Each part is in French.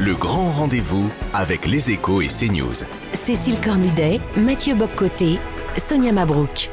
Le grand rendez-vous avec Les Échos et CNews. Cécile Cornudet, Mathieu Boccoté, Sonia Mabrouk.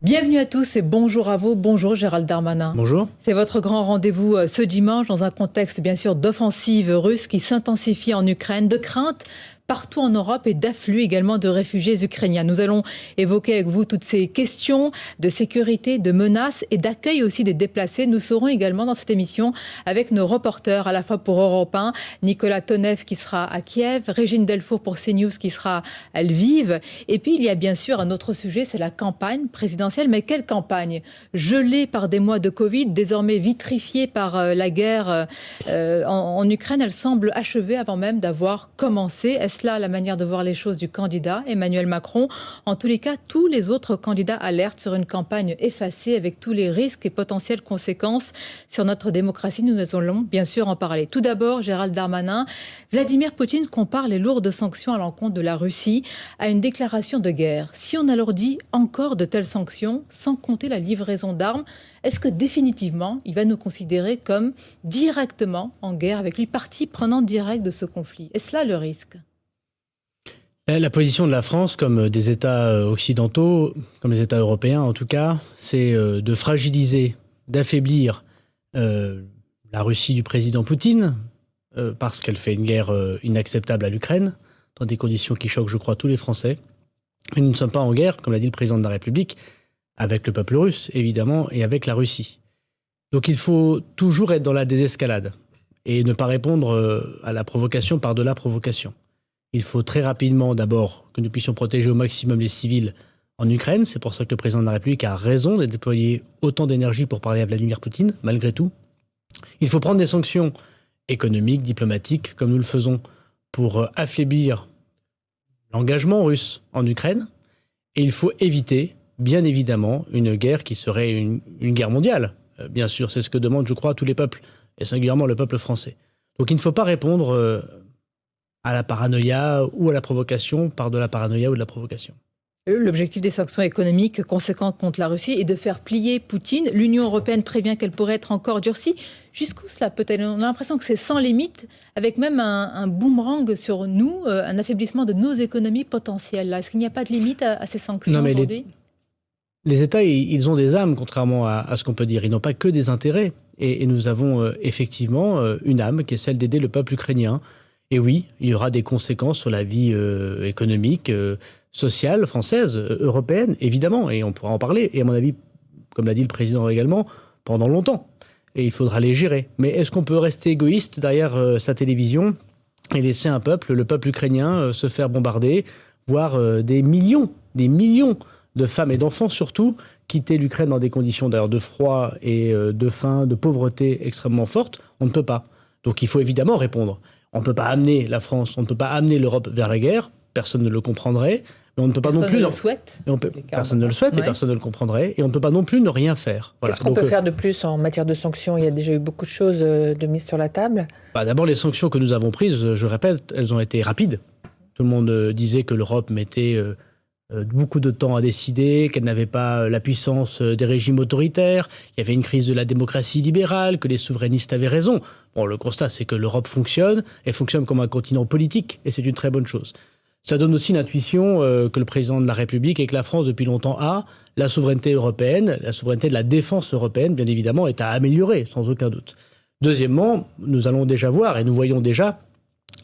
Bienvenue à tous et bonjour à vous. Bonjour Gérald Darmanin. Bonjour. C'est votre grand rendez-vous ce dimanche dans un contexte bien sûr d'offensive russe qui s'intensifie en Ukraine, de crainte partout en Europe et d'afflux également de réfugiés ukrainiens. Nous allons évoquer avec vous toutes ces questions de sécurité, de menaces et d'accueil aussi des déplacés. Nous serons également dans cette émission avec nos reporters à la fois pour Europe 1, Nicolas Tonev qui sera à Kiev, Régine Delfour pour CNews qui sera à Lviv. Et puis il y a bien sûr un autre sujet, c'est la campagne présidentielle. Mais quelle campagne? Gelée par des mois de Covid, désormais vitrifiée par la guerre en Ukraine, elle semble achevée avant même d'avoir commencé. Est-ce là la manière de voir les choses du candidat Emmanuel Macron? En tous les cas, tous les autres candidats alertent sur une campagne effacée avec tous les risques et potentielles conséquences sur notre démocratie. Nous allons bien sûr en parler. Tout d'abord, Gérald Darmanin, Vladimir Poutine compare les lourdes sanctions à l'encontre de la Russie à une déclaration de guerre. Si on alourdit encore de telles sanctions, sans compter la livraison d'armes, est-ce que définitivement, il va nous considérer comme directement en guerre avec lui, partie prenante directe de ce conflit? Est-ce là le risque? La position de la France, comme des États occidentaux, comme les États européens en tout cas, c'est de fragiliser, d'affaiblir la Russie du président Poutine, parce qu'elle fait une guerre inacceptable à l'Ukraine, dans des conditions qui choquent, je crois, tous les Français. Et nous ne sommes pas en guerre, comme l'a dit le président de la République, avec le peuple russe, évidemment, et avec la Russie. Donc il faut toujours être dans la désescalade, et ne pas répondre à la provocation par de la provocation. Il faut très rapidement, d'abord, que nous puissions protéger au maximum les civils en Ukraine. C'est pour ça que le président de la République a raison de déployer autant d'énergie pour parler à Vladimir Poutine, malgré tout. Il faut prendre des sanctions économiques, diplomatiques, comme nous le faisons, pour affaiblir l'engagement russe en Ukraine. Et il faut éviter, bien évidemment, une guerre qui serait une guerre mondiale. Bien sûr, c'est ce que demandent, je crois, tous les peuples, et singulièrement le peuple français. Donc il ne faut pas répondre à la paranoïa ou à la provocation par de la paranoïa ou de la provocation. L'objectif des sanctions économiques conséquentes contre la Russie est de faire plier Poutine. L'Union européenne prévient qu'elle pourrait être encore durcie. Jusqu'où cela peut-elle? On a l'impression que c'est sans limite, avec même un boomerang sur nous, un affaiblissement de nos économies potentielles. Est-ce qu'il n'y a pas de limite à ces sanctions aujourd'hui? Les États, ils ont des âmes, contrairement à ce qu'on peut dire. Ils n'ont pas que des intérêts. Et nous avons effectivement une âme qui est celle d'aider le peuple ukrainien. Et oui, il y aura des conséquences sur la vie économique, sociale, française, européenne, évidemment, et on pourra en parler. Et à mon avis, comme l'a dit le président également, pendant longtemps. Et il faudra les gérer. Mais est-ce qu'on peut rester égoïste derrière sa télévision et laisser un peuple, le peuple ukrainien, se faire bombarder, voire des millions de femmes et d'enfants surtout, quitter l'Ukraine dans des conditions d'ailleurs de froid et de faim, de pauvreté extrêmement fortes? On ne peut pas. Donc il faut évidemment répondre. On ne peut pas amener la France, on ne peut pas amener l'Europe vers la guerre, personne ne le comprendrait, mais on ne peut pas non plus... Personne ne le souhaite. Personne ne le souhaite et personne ne le comprendrait, et on ne peut pas non plus ne rien faire. Voilà. Qu'est-ce qu'on peut faire de plus en matière de sanctions? Il y a déjà eu beaucoup de choses de mises sur la table. D'abord, les sanctions que nous avons prises, je répète, elles ont été rapides. Tout le monde disait que l'Europe mettait beaucoup de temps à décider, qu'elle n'avait pas la puissance des régimes autoritaires, il y avait une crise de la démocratie libérale, que les souverainistes avaient raison. Bon, le constat, c'est que l'Europe fonctionne, elle fonctionne comme un continent politique, et c'est une très bonne chose. Ça donne aussi l'intuition que le président de la République et que la France, depuis longtemps, a. La souveraineté européenne, la souveraineté de la défense européenne, bien évidemment, est à améliorer, sans aucun doute. Deuxièmement, nous allons déjà voir, et nous voyons déjà,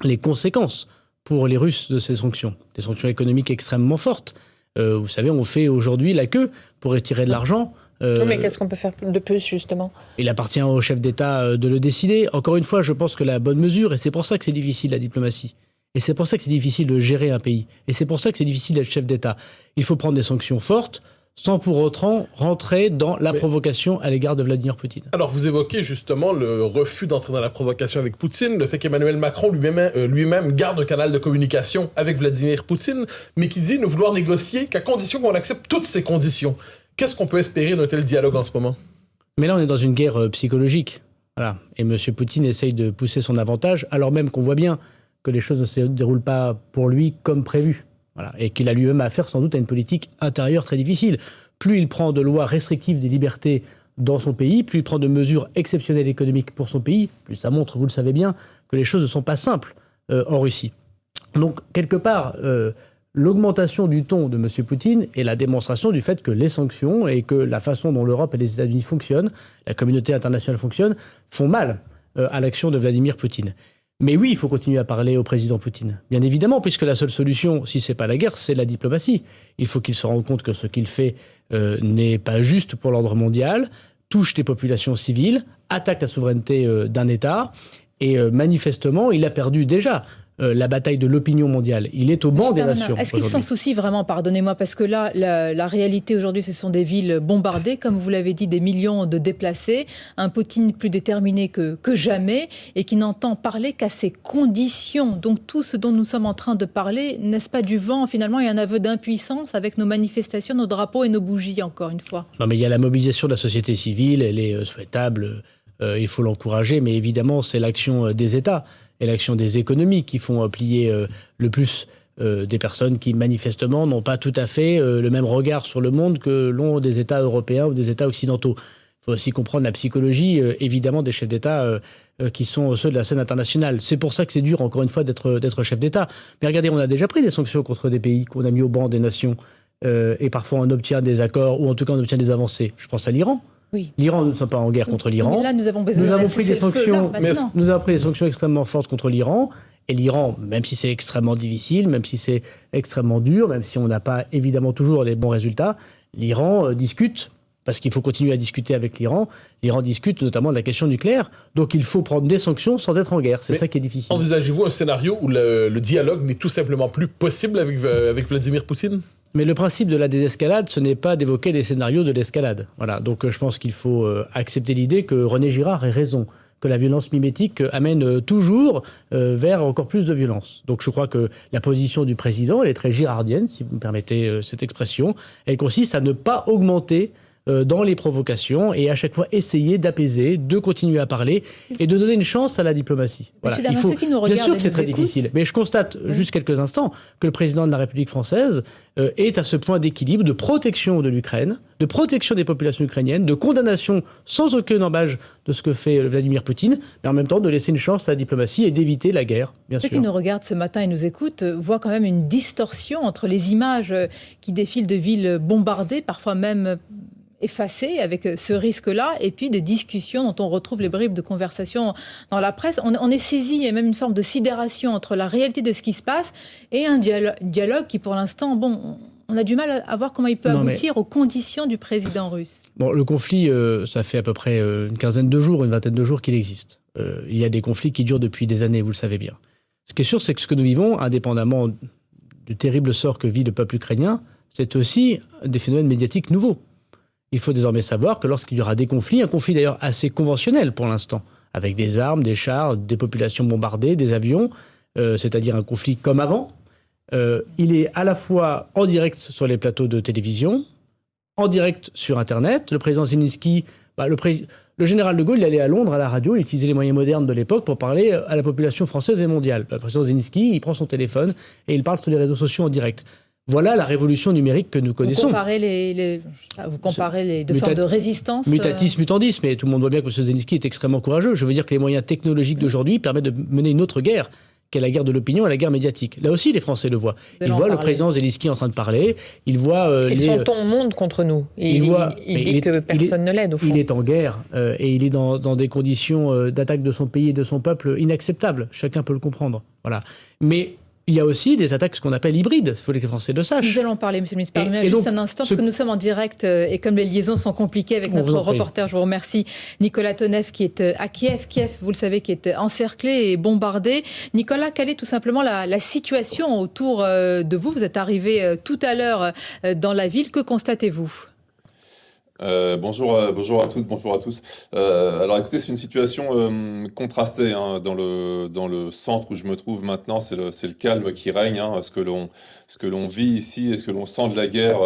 les conséquences pour les Russes de ces sanctions. Des sanctions économiques extrêmement fortes. Vous savez, on fait aujourd'hui la queue pour retirer de l'argent. Mais qu'est-ce qu'on peut faire de plus, justement? Il appartient au chef d'État de le décider. Encore une fois, je pense que la bonne mesure, et c'est pour ça que c'est difficile la diplomatie, et c'est pour ça que c'est difficile de gérer un pays, et c'est pour ça que c'est difficile d'être chef d'État. Il faut prendre des sanctions fortes, sans pour autant rentrer dans la provocation à l'égard de Vladimir Poutine. Alors, vous évoquez justement le refus d'entrer dans la provocation avec Poutine, le fait qu'Emmanuel Macron lui-même garde un canal de communication avec Vladimir Poutine, mais qui dit ne vouloir négocier qu'à condition qu'on accepte toutes ces conditions. Qu'est-ce qu'on peut espérer d'un tel dialogue en ce moment? Mais là, on est dans une guerre psychologique. Voilà. Et M. Poutine essaye de pousser son avantage, alors même qu'on voit bien que les choses ne se déroulent pas pour lui comme prévu. Voilà. Et qu'il a lui-même affaire sans doute à une politique intérieure très difficile. Plus il prend de lois restrictives des libertés dans son pays, plus il prend de mesures exceptionnelles économiques pour son pays, plus ça montre, vous le savez bien, que les choses ne sont pas simples en Russie. Donc, quelque part, l'augmentation du ton de M. Poutine est la démonstration du fait que les sanctions et que la façon dont l'Europe et les États-Unis fonctionnent, la communauté internationale fonctionne, font mal à l'action de Vladimir Poutine. Mais oui, il faut continuer à parler au président Poutine. Bien évidemment, puisque la seule solution, si ce n'est pas la guerre, c'est la diplomatie. Il faut qu'il se rende compte que ce qu'il fait n'est pas juste pour l'ordre mondial, touche des populations civiles, attaque la souveraineté d'un État, et manifestement, il a perdu déjà la bataille de l'opinion mondiale. Il est au banc des nations. Est-ce qu'il s'en soucie vraiment, pardonnez-moi, parce que là, la réalité aujourd'hui, ce sont des villes bombardées, comme vous l'avez dit, des millions de déplacés, un Poutine plus déterminé que jamais, et qui n'entend parler qu'à ses conditions. Donc tout ce dont nous sommes en train de parler, n'est-ce pas du vent, finalement, et un aveu d'impuissance avec nos manifestations, nos drapeaux et nos bougies, encore une fois? Non, mais il y a la mobilisation de la société civile, elle est souhaitable, il faut l'encourager, mais évidemment, c'est l'action des États et l'action des économies qui font plier le plus des personnes qui, manifestement, n'ont pas tout à fait le même regard sur le monde que l'ont des États européens ou des États occidentaux. Il faut aussi comprendre la psychologie, évidemment, des chefs d'État qui sont ceux de la scène internationale. C'est pour ça que c'est dur, encore une fois, d'être chef d'État. Mais regardez, on a déjà pris des sanctions contre des pays qu'on a mis au banc des nations, et parfois on obtient des accords, ou en tout cas on obtient des avancées. Je pense à l'Iran. Oui. L'Iran, nous ne sommes pas en guerre contre l'Iran. Là, nous avons pris des sanctions. Nous avons pris des sanctions extrêmement fortes contre l'Iran. Et l'Iran, même si c'est extrêmement difficile, même si c'est extrêmement dur, même si on n'a pas évidemment toujours les bons résultats, l'Iran discute, parce qu'il faut continuer à discuter avec l'Iran. L'Iran discute notamment de la question nucléaire. Donc il faut prendre des sanctions sans être en guerre. C'est ça qui est difficile. Envisagez-vous un scénario où le dialogue n'est tout simplement plus possible avec Vladimir Poutine ? Mais le principe de la désescalade, ce n'est pas d'évoquer des scénarios de l'escalade. Voilà. Donc je pense qu'il faut accepter l'idée que René Girard ait raison, que la violence mimétique amène toujours vers encore plus de violence. Donc je crois que la position du président, elle est très girardienne, si vous me permettez cette expression. Elle consiste à ne pas augmenter dans les provocations et à chaque fois essayer d'apaiser, de continuer à parler et de donner une chance à la diplomatie. Voilà. Il faut, bien sûr que c'est très difficile, mais je constate juste quelques instants que le président de la République française est à ce point d'équilibre, de protection de l'Ukraine, de protection des populations ukrainiennes, de condamnation sans aucun embâche de ce que fait Vladimir Poutine, mais en même temps de laisser une chance à la diplomatie et d'éviter la guerre, bien sûr. Ceux qui nous regardent ce matin et nous écoutent voient quand même une distorsion entre les images qui défilent de villes bombardées, parfois même effacé avec ce risque-là, et puis des discussions dont on retrouve les bribes de conversation dans la presse. On est saisi, il y a même une forme de sidération entre la réalité de ce qui se passe et un dialogue qui, pour l'instant, on a du mal à voir comment il peut aboutir aux conditions du président russe. Bon, le conflit, ça fait à peu près une quinzaine de jours, une vingtaine de jours qu'il existe. Il y a des conflits qui durent depuis des années, vous le savez bien. Ce qui est sûr, c'est que ce que nous vivons, indépendamment du terrible sort que vit le peuple ukrainien, c'est aussi des phénomènes médiatiques nouveaux. Il faut désormais savoir que lorsqu'il y aura des conflits, un conflit d'ailleurs assez conventionnel pour l'instant, avec des armes, des chars, des populations bombardées, des avions, c'est-à-dire un conflit comme avant, il est à la fois en direct sur les plateaux de télévision, en direct sur Internet. Le président Zelensky, le général de Gaulle, il allait à Londres à la radio, il utilisait les moyens modernes de l'époque pour parler à la population française et mondiale. Le président Zelensky, il prend son téléphone et il parle sur les réseaux sociaux en direct. Voilà la révolution numérique que nous connaissons. Vous comparez les deux formes de résistance. Mutatis mutandis, mais tout le monde voit bien que M. Zelensky est extrêmement courageux. Je veux dire que les moyens technologiques d'aujourd'hui permettent de mener une autre guerre, qui est la guerre de l'opinion et la guerre médiatique. Là aussi, les Français le voient. Ils voient le président Zelensky en train de parler, ils voient... Et son ton monte contre nous. Et il dit que personne ne l'aide, au fond. Il est en guerre, et il est dans des conditions d'attaque de son pays et de son peuple inacceptables. Chacun peut le comprendre. Voilà. Mais... il y a aussi des attaques, ce qu'on appelle hybrides. Il faut que les Français le sachent. Nous allons parler, Monsieur le ministre. Pardonnez-moi juste un instant, parce que nous sommes en direct et comme les liaisons sont compliquées avec notre reporter, je vous remercie, Nicolas Tonev, qui est à Kiev. Kiev, vous le savez, qui est encerclé et bombardé. Nicolas, quelle est tout simplement la situation autour de vous? Vous êtes arrivé tout à l'heure dans la ville. Que constatez-vous? Bonjour à toutes, bonjour à tous. Alors écoutez, c'est une situation contrastée hein, dans le centre où je me trouve maintenant. C'est le calme qui règne. Hein, ce que l'on vit ici et ce que l'on sent de la guerre,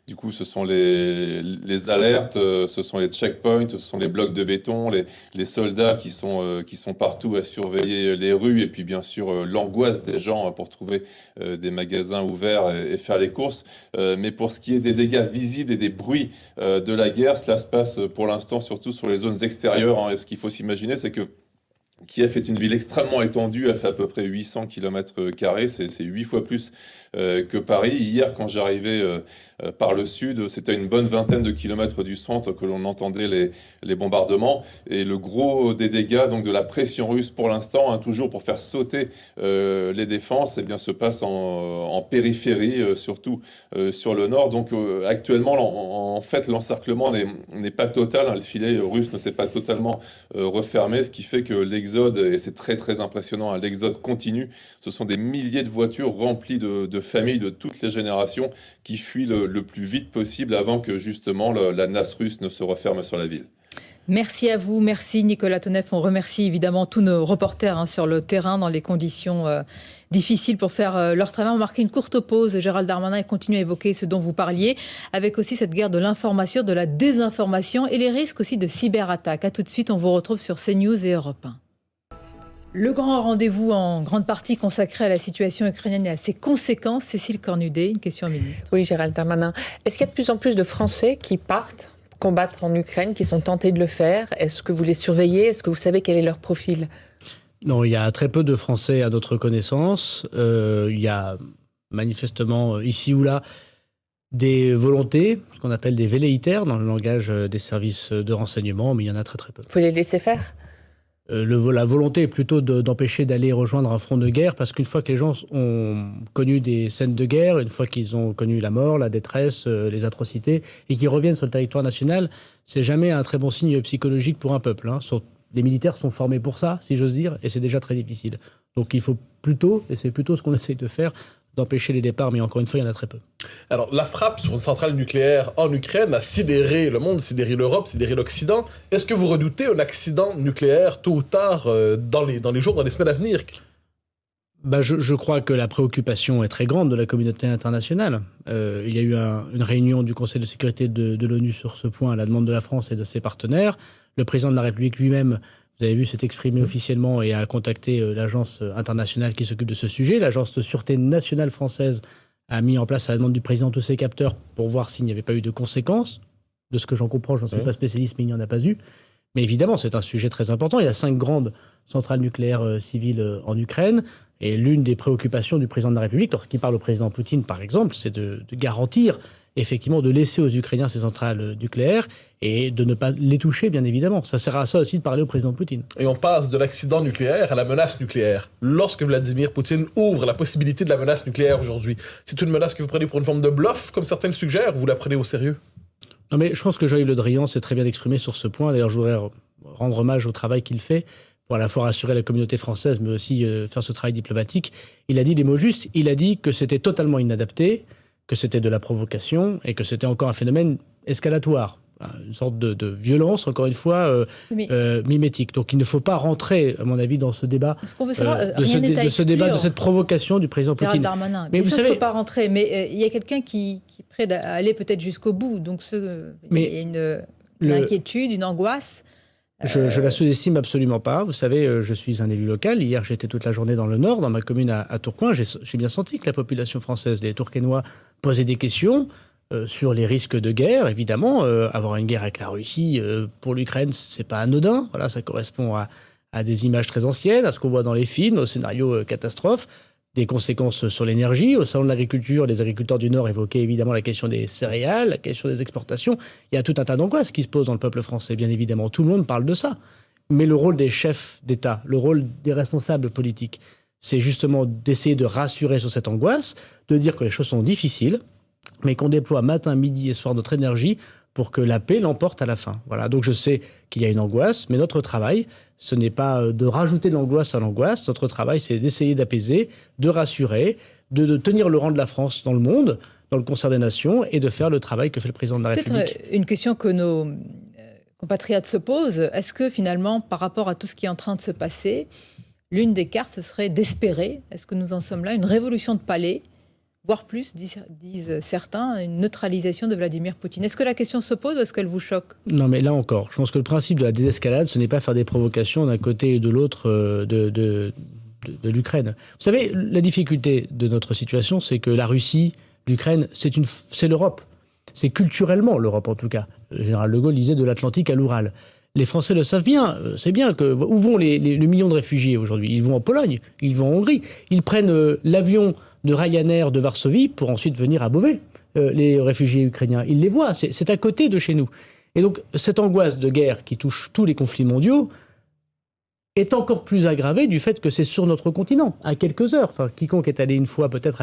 du coup, ce sont les alertes, ce sont les checkpoints, ce sont les blocs de béton, les soldats qui sont partout à surveiller les rues et puis bien sûr l'angoisse des gens pour trouver des magasins ouverts et faire les courses. Mais pour ce qui est des dégâts visibles et des bruits de la guerre, cela se passe pour l'instant surtout sur les zones extérieures. Hein, et ce qu'il faut s'imaginer, c'est que Kiev est une ville extrêmement étendue, elle fait à peu près 800 km², c'est 8 fois plus que Paris. Hier, quand j'arrivais par le sud, c'était à une bonne vingtaine de kilomètres du centre que l'on entendait les bombardements. Et le gros des dégâts, donc de la pression russe pour l'instant, hein, toujours pour faire sauter les défenses, eh bien, se passe en périphérie, surtout sur le nord. Donc actuellement, en fait, l'encerclement n'est pas total, hein, le filet russe ne s'est pas totalement refermé, ce qui fait que l'exode, et c'est très très impressionnant, hein, l'exode continue. Ce sont des milliers de voitures remplies de familles de toutes les générations qui fuient le plus vite possible avant que justement la nasse russe ne se referme sur la ville. Merci à vous, merci Nicolas Toneff. On remercie évidemment tous nos reporters sur le terrain dans les conditions difficiles pour faire leur travail. On marque une courte pause. Gérald Darmanin continue à évoquer ce dont vous parliez, avec aussi cette guerre de l'information, de la désinformation et les risques aussi de cyberattaques. A tout de suite, on vous retrouve sur CNews et Europe 1. Le grand rendez-vous en grande partie consacré à la situation ukrainienne et à ses conséquences. Cécile Cornudet, une question au ministre. Oui, Gérald Darmanin. Est-ce qu'il y a de plus en plus de Français qui partent combattre en Ukraine, qui sont tentés de le faire? Est-ce que vous les surveillez? Est-ce que vous savez quel est leur profil? Non, il y a très peu de Français à notre connaissance. Il y a manifestement ici ou là des volontés, ce qu'on appelle des velléitaires dans le langage des services de renseignement, mais il y en a très très peu. Il faut les laisser faire? La volonté est plutôt d'empêcher d'aller rejoindre un front de guerre, parce qu'une fois que les gens ont connu des scènes de guerre, une fois qu'ils ont connu la mort, la détresse, les atrocités, et qu'ils reviennent sur le territoire national, c'est jamais un très bon signe psychologique pour un peuple. Hein. Les militaires sont formés pour ça, si j'ose dire, et c'est déjà très difficile. Donc il faut plutôt, et c'est plutôt ce qu'on essaye de faire, d'empêcher les départs, mais encore une fois, il y en a très peu. Alors, la frappe sur une centrale nucléaire en Ukraine a sidéré le monde, sidéré l'Europe, sidéré l'Occident. Est-ce que vous redoutez un accident nucléaire tôt ou tard dans les jours, dans les semaines à venir? Je crois que la préoccupation est très grande de la communauté internationale. Il y a eu une réunion du Conseil de sécurité de l'ONU sur ce point à la demande de la France et de ses partenaires. Le président de la République lui-même, vous avez vu, s'est exprimé officiellement et a contacté l'agence internationale qui s'occupe de ce sujet. L'agence de sûreté nationale française a mis en place à la demande du président tous ses capteurs pour voir s'il n'y avait pas eu de conséquences. De ce que j'en comprends, je n'en suis pas spécialiste, mais il n'y en a pas eu. Mais évidemment, c'est un sujet très important. Il y a 5 grandes centrales nucléaires civiles en Ukraine. Et l'une des préoccupations du président de la République, lorsqu'il parle au président Poutine, par exemple, c'est de garantir, effectivement, de laisser aux Ukrainiens ces centrales nucléaires et de ne pas les toucher, bien évidemment. Ça sert à ça aussi de parler au président Poutine. Et on passe de l'accident nucléaire à la menace nucléaire. Lorsque Vladimir Poutine ouvre la possibilité de la menace nucléaire aujourd'hui, c'est une menace que vous prenez pour une forme de bluff, comme certains le suggèrent, ou vous la prenez au sérieux? Non, mais je pense que Jean-Yves Le Drian s'est très bien exprimé sur ce point. D'ailleurs, je voudrais rendre hommage au travail qu'il fait pour à la fois rassurer la communauté française, mais aussi faire ce travail diplomatique. Il a dit des mots justes. Il a dit que c'était totalement inadapté, que c'était de la provocation et que c'était encore un phénomène escalatoire. Une sorte de violence, encore une fois, mimétique. Donc il ne faut pas rentrer, à mon avis, dans ce débat, ce qu'on veut savoir, de ce débat, de cette provocation du président Poutine. Darmanin. Mais vous savez, il ne faut pas rentrer. Mais il y a quelqu'un qui est prêt à aller peut-être jusqu'au bout. Donc il y a une inquiétude, une angoisse. Je la sous-estime absolument pas. Vous savez, je suis un élu local. Hier, j'étais toute la journée dans le Nord, dans ma commune à Tourcoing. J'ai bien senti que la population française, les Tourquenois, posait des questions sur les risques de guerre. Évidemment, avoir une guerre avec la Russie, pour l'Ukraine, c'est pas anodin. Voilà, ça correspond à des images très anciennes, à ce qu'on voit dans les films, au scénario catastrophe. Des conséquences sur l'énergie. Au salon de l'agriculture, les agriculteurs du Nord évoquaient évidemment la question des céréales, la question des exportations. Il y a tout un tas d'angoisses qui se posent dans le peuple français, bien évidemment. Tout le monde parle de ça. Mais le rôle des chefs d'État, le rôle des responsables politiques, c'est justement d'essayer de rassurer sur cette angoisse, de dire que les choses sont difficiles, mais qu'on déploie matin, midi et soir notre énergie pour que la paix l'emporte à la fin. Voilà. Donc je sais qu'il y a une angoisse, mais notre travail, ce n'est pas de rajouter de l'angoisse à l'angoisse. Notre travail, c'est d'essayer d'apaiser, de rassurer, de tenir le rang de la France dans le monde, dans le concert des nations, et de faire le travail que fait le président de la République. Peut-être une question que nos compatriotes se posent. Est-ce que finalement, par rapport à tout ce qui est en train de se passer, l'une des cartes, ce serait d'espérer, est-ce que nous en sommes là, une révolution de palais, voire plus, disent certains, une neutralisation de Vladimir Poutine. Est-ce que la question se pose ou est-ce qu'elle vous choque? Non, mais là encore, je pense que le principe de la désescalade, ce n'est pas faire des provocations d'un côté et de l'autre de l'Ukraine. Vous savez, la difficulté de notre situation, c'est que la Russie, l'Ukraine, c'est l'Europe. C'est culturellement l'Europe, en tout cas. Le général de Gaulle disait de l'Atlantique à l'Oural. Les Français le savent bien. C'est bien que où vont le million de réfugiés aujourd'hui? Ils vont en Pologne, ils vont en Hongrie. Ils prennent l'avion de Ryanair de Varsovie pour ensuite venir à Beauvais, les réfugiés ukrainiens. Ils les voient, c'est à côté de chez nous. Et donc, cette angoisse de guerre qui touche tous les conflits mondiaux est encore plus aggravée du fait que c'est sur notre continent, à quelques heures. Enfin, quiconque est allé une fois peut-être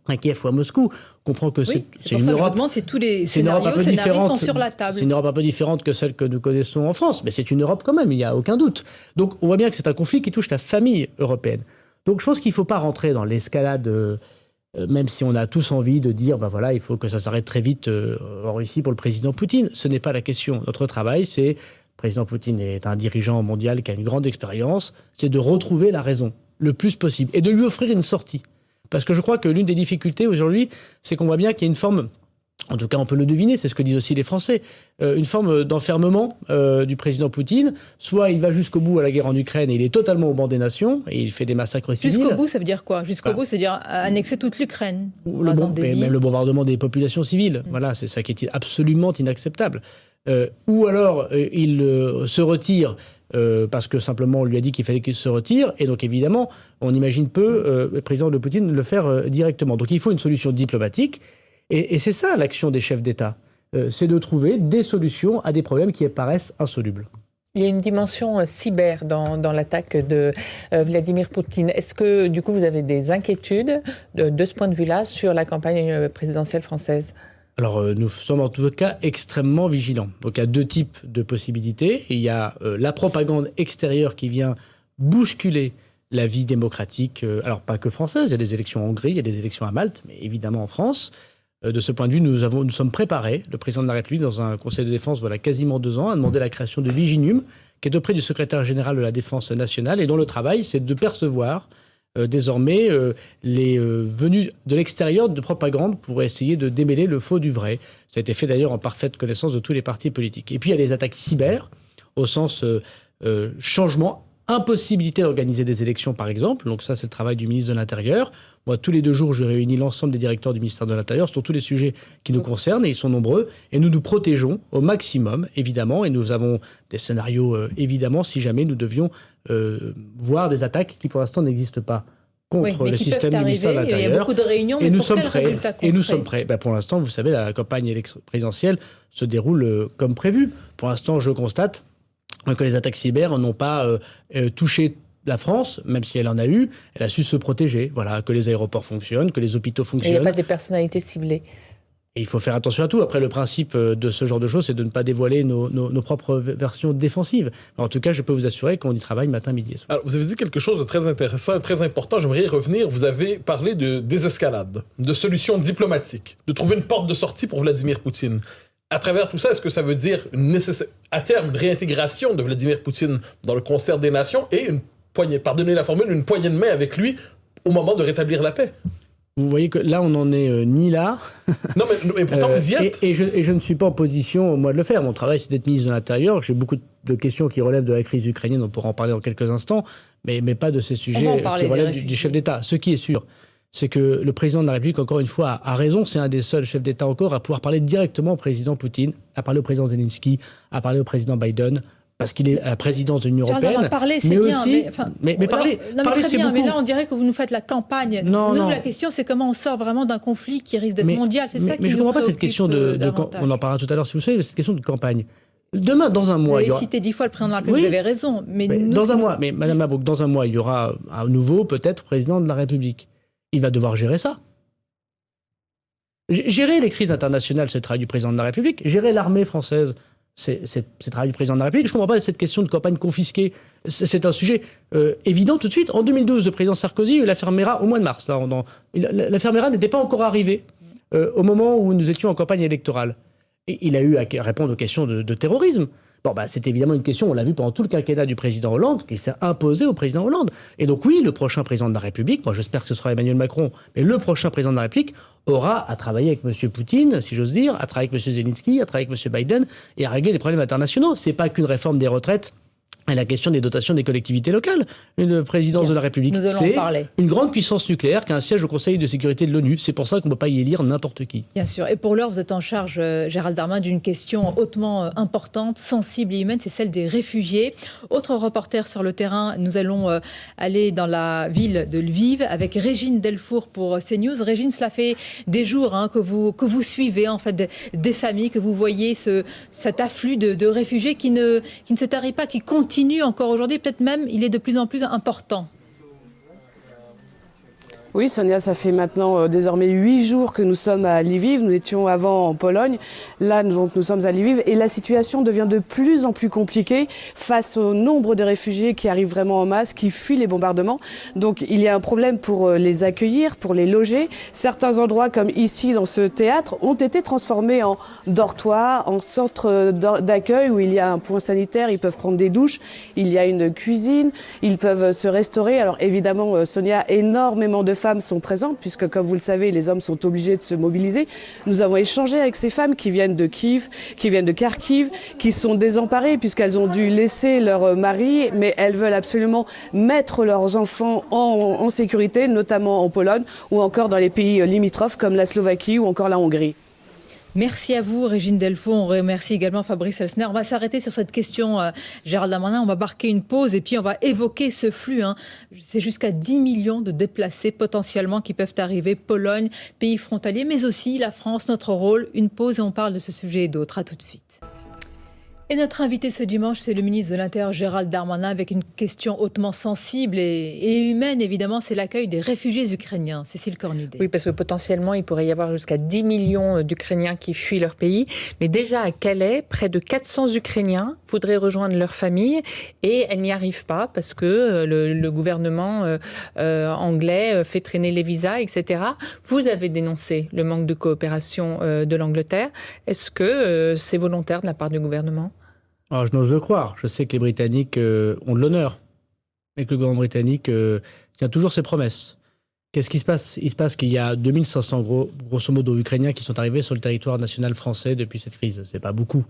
à Kiev ou à Moscou comprend que c'est une Europe... Je me demande si tous les scénarios sont sur la table. C'est une Europe un peu différente que celle que nous connaissons en France, mais c'est une Europe quand même, il n'y a aucun doute. Donc, on voit bien que c'est un conflit qui touche la famille européenne. Donc, je pense qu'il ne faut pas rentrer dans l'escalade... même si on a tous envie de dire, il faut que ça s'arrête très vite en Russie pour le président Poutine. Ce n'est pas la question. Notre travail, c'est, le président Poutine est un dirigeant mondial qui a une grande expérience, c'est de retrouver la raison le plus possible et de lui offrir une sortie. Parce que je crois que l'une des difficultés aujourd'hui, c'est qu'on voit bien qu'il y a une forme, en tout cas on peut le deviner, c'est ce que disent aussi les Français, une forme d'enfermement du président Poutine. Soit il va jusqu'au bout à la guerre en Ukraine et il est totalement au banc des nations et il fait des massacres civils. Jusqu'au bout, ça veut dire quoi? Jusqu'au bout, c'est-à-dire annexer toute l'Ukraine. Même le bombardement des populations civiles. Voilà, c'est ça qui est absolument inacceptable. Ou alors il se retire parce que simplement on lui a dit qu'il fallait qu'il se retire. Et donc évidemment, on imagine peu le président de Poutine le faire directement. Donc il faut une solution diplomatique. Et c'est ça l'action des chefs d'État. C'est de trouver des solutions à des problèmes qui paraissent insolubles. Il y a une dimension cyber dans l'attaque de Vladimir Poutine. Est-ce que, du coup, vous avez des inquiétudes de ce point de vue-là sur la campagne présidentielle française ? Alors, nous sommes en tout cas extrêmement vigilants. Donc, il y a deux types de possibilités. Il y a la propagande extérieure qui vient bousculer la vie démocratique. Alors, pas que française. Il y a des élections en Hongrie, il y a des élections à Malte, mais évidemment en France. De ce point de vue, nous sommes préparés. Le président de la République, dans un conseil de défense, voilà quasiment 2 ans, a demandé la création de Viginium, qui est auprès du secrétaire général de la Défense nationale et dont le travail, c'est de percevoir désormais les venus de l'extérieur de propagande pour essayer de démêler le faux du vrai. Ça a été fait d'ailleurs en parfaite connaissance de tous les partis politiques. Et puis il y a les attaques cyber, au sens changement, impossibilité d'organiser des élections, par exemple. Donc ça, c'est le travail du ministre de l'Intérieur. Moi, tous les 2 jours, je réunis l'ensemble des directeurs du ministère de l'Intérieur sur tous les sujets qui nous concernent, et ils sont nombreux. Et nous nous protégeons au maximum, évidemment, et nous avons des scénarios, évidemment, si jamais nous devions voir des attaques qui, pour l'instant, n'existent pas contre le système du ministère de l'Intérieur. Il y a beaucoup de réunions, mais pour quel résultat concret ? Et nous sommes prêts. Pour l'instant, vous savez, la campagne présidentielle se déroule comme prévu. Pour l'instant, je constate que les attaques cyber n'ont pas touché la France, même si elle en a eu, elle a su se protéger. Voilà, que les aéroports fonctionnent, que les hôpitaux fonctionnent. Et il n'y a pas des personnalités ciblées. Et il faut faire attention à tout. Après, le principe de ce genre de choses, c'est de ne pas dévoiler nos propres versions défensives. En tout cas, je peux vous assurer qu'on y travaille matin, midi et soir. Alors, vous avez dit quelque chose de très intéressant, très important. J'aimerais y revenir. Vous avez parlé de désescalade, de solutions diplomatiques, de trouver une porte de sortie pour Vladimir Poutine. À travers tout ça, est-ce que ça veut dire à terme une réintégration de Vladimir Poutine dans le concert des nations et une poignée, pardonnez la formule, une poignée de main avec lui au moment de rétablir la paix? Vous voyez que là, on n'en est ni là. Non, mais pourtant, vous y êtes. Et je ne suis pas en position, moi, de le faire. Mon travail, c'est d'être ministre de l'Intérieur. J'ai beaucoup de questions qui relèvent de la crise ukrainienne. On pourra en parler dans quelques instants, mais pas de ces sujets qui relèvent du chef d'État. Ce qui est sûr, c'est que le président de la République, encore une fois, a raison. C'est un des seuls chefs d'État encore à pouvoir parler directement au président Poutine, à parler au président Zelensky, à parler au président Biden, parce qu'il est à la présidence de l'Union européenne. Parler, c'est bien, aussi, mais parler, c'est beaucoup. Mais là, on dirait que vous nous faites la campagne. Non. La question, c'est comment on sort vraiment d'un conflit qui risque d'être mondial. C'est ça qui nous préoccupe. Mais je ne comprends pas cette question on en parlera tout à l'heure, si vous savez, cette question de campagne. Demain, dans un mois... Vous avez cité 10 fois le président de la République, vous avez raison. Mais dans un mois, mais Madame Mabrouk, dans un mois, il y aura à nouveau, peut-être, président de la République. Il va devoir gérer ça. Gérer les crises internationales, c'est le travail du président de la République. Gérer l'armée française, c'est le travail du président de la République. Je ne comprends pas cette question de campagne confisquée. C'est un sujet évident tout de suite. En 2012, le président Sarkozy la fermera au mois de mars. La fermera n'était pas encore arrivée au moment où nous étions en campagne électorale. Et il a eu à répondre aux questions de terrorisme. Bon, c'est évidemment une question, on l'a vu pendant tout le quinquennat du président Hollande, qui s'est imposé au président Hollande. Et donc oui, le prochain président de la République, moi j'espère que ce sera Emmanuel Macron, mais le prochain président de la République aura à travailler avec M. Poutine, si j'ose dire, à travailler avec M. Zelensky, à travailler avec M. Biden, et à régler les problèmes internationaux. C'est pas qu'une réforme des retraites Et la question des dotations des collectivités locales. Une présidence de la République, c'est une grande puissance nucléaire qui a un siège au Conseil de sécurité de l'ONU. C'est pour ça qu'on ne peut pas y élire n'importe qui. Bien sûr. Et pour l'heure, vous êtes en charge, Gérald Darmanin, d'une question hautement importante, sensible et humaine, c'est celle des réfugiés. Autre reporter sur le terrain, nous allons aller dans la ville de Lviv avec Régine Delfour pour CNews. Régine, cela fait des jours que vous suivez en fait des familles, que vous voyez cet afflux de réfugiés qui ne se tarit pas, qui continue encore aujourd'hui, peut-être même il est de plus en plus important. Oui, Sonia, ça fait maintenant désormais 8 jours que nous sommes à Lviv. Nous étions avant en Pologne. Là, nous sommes à Lviv. Et la situation devient de plus en plus compliquée face au nombre de réfugiés qui arrivent vraiment en masse, qui fuient les bombardements. Donc, il y a un problème pour les accueillir, pour les loger. Certains endroits, comme ici, dans ce théâtre, ont été transformés en dortoirs, en centre d'accueil où il y a un point sanitaire. Ils peuvent prendre des douches. Il y a une cuisine. Ils peuvent se restaurer. Alors, évidemment, Sonia, énormément de femmes sont présentes, puisque, comme vous le savez, les hommes sont obligés de se mobiliser. Nous avons échangé avec ces femmes qui viennent de Kiev, qui viennent de Kharkiv, qui sont désemparées, puisqu'elles ont dû laisser leur mari, mais elles veulent absolument mettre leurs enfants en sécurité, notamment en Pologne, ou encore dans les pays limitrophes, comme la Slovaquie ou encore la Hongrie. Merci à vous, Régine Delfour. On remercie également Fabrice Elsner. On va s'arrêter sur cette question, Gérald Darmanin. On va marquer une pause et puis on va évoquer ce flux. C'est jusqu'à 10 millions de déplacés potentiellement qui peuvent arriver. Pologne, pays frontalier, mais aussi la France, notre rôle. Une pause et on parle de ce sujet et d'autres. À tout de suite. Et notre invité ce dimanche, c'est le ministre de l'Intérieur Gérald Darmanin avec une question hautement sensible et humaine, évidemment, c'est l'accueil des réfugiés ukrainiens. Cécile Cornudet. Oui, parce que potentiellement, il pourrait y avoir jusqu'à 10 millions d'Ukrainiens qui fuient leur pays. Mais déjà à Calais, près de 400 Ukrainiens voudraient rejoindre leur famille et elles n'y arrivent pas parce que le gouvernement anglais fait traîner les visas, etc. Vous avez dénoncé le manque de coopération de l'Angleterre. Est-ce que c'est volontaire de la part du gouvernement ? Alors, je n'ose le croire. Je sais que les Britanniques ont de l'honneur et que le gouvernement britannique tient toujours ses promesses. Qu'est-ce qui se passe ? Il se passe qu'il y a 2500 grosso modo Ukrainiens qui sont arrivés sur le territoire national français depuis cette crise. C'est pas beaucoup.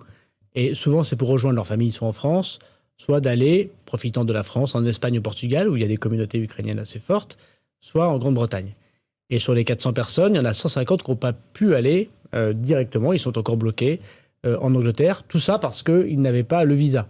Et souvent, c'est pour rejoindre leur famille, soit en France, soit d'aller, profitant de la France, en Espagne ou au Portugal, où il y a des communautés ukrainiennes assez fortes, soit en Grande-Bretagne. Et sur les 400 personnes, il y en a 150 qui n'ont pas pu aller directement. Ils sont encore bloqués en Angleterre. Tout ça parce qu'ils n'avaient pas le visa.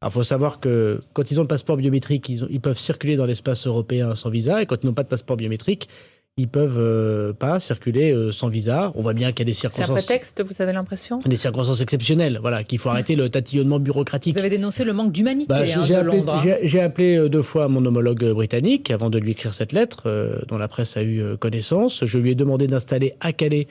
Alors, il faut savoir que quand ils ont le passeport biométrique, ils peuvent circuler dans l'espace européen sans visa. Et quand ils n'ont pas de passeport biométrique, ils ne peuvent pas circuler sans visa. On voit bien qu'il y a des circonstances... C'est un prétexte, vous avez l'impression ? Des circonstances exceptionnelles, voilà, qu'il faut arrêter le tatillonnement bureaucratique. Vous avez dénoncé le manque d'humanité de Londres. J'ai appelé 2 fois mon homologue britannique avant de lui écrire cette lettre, dont la presse a eu connaissance. Je lui ai demandé d'installer à Calais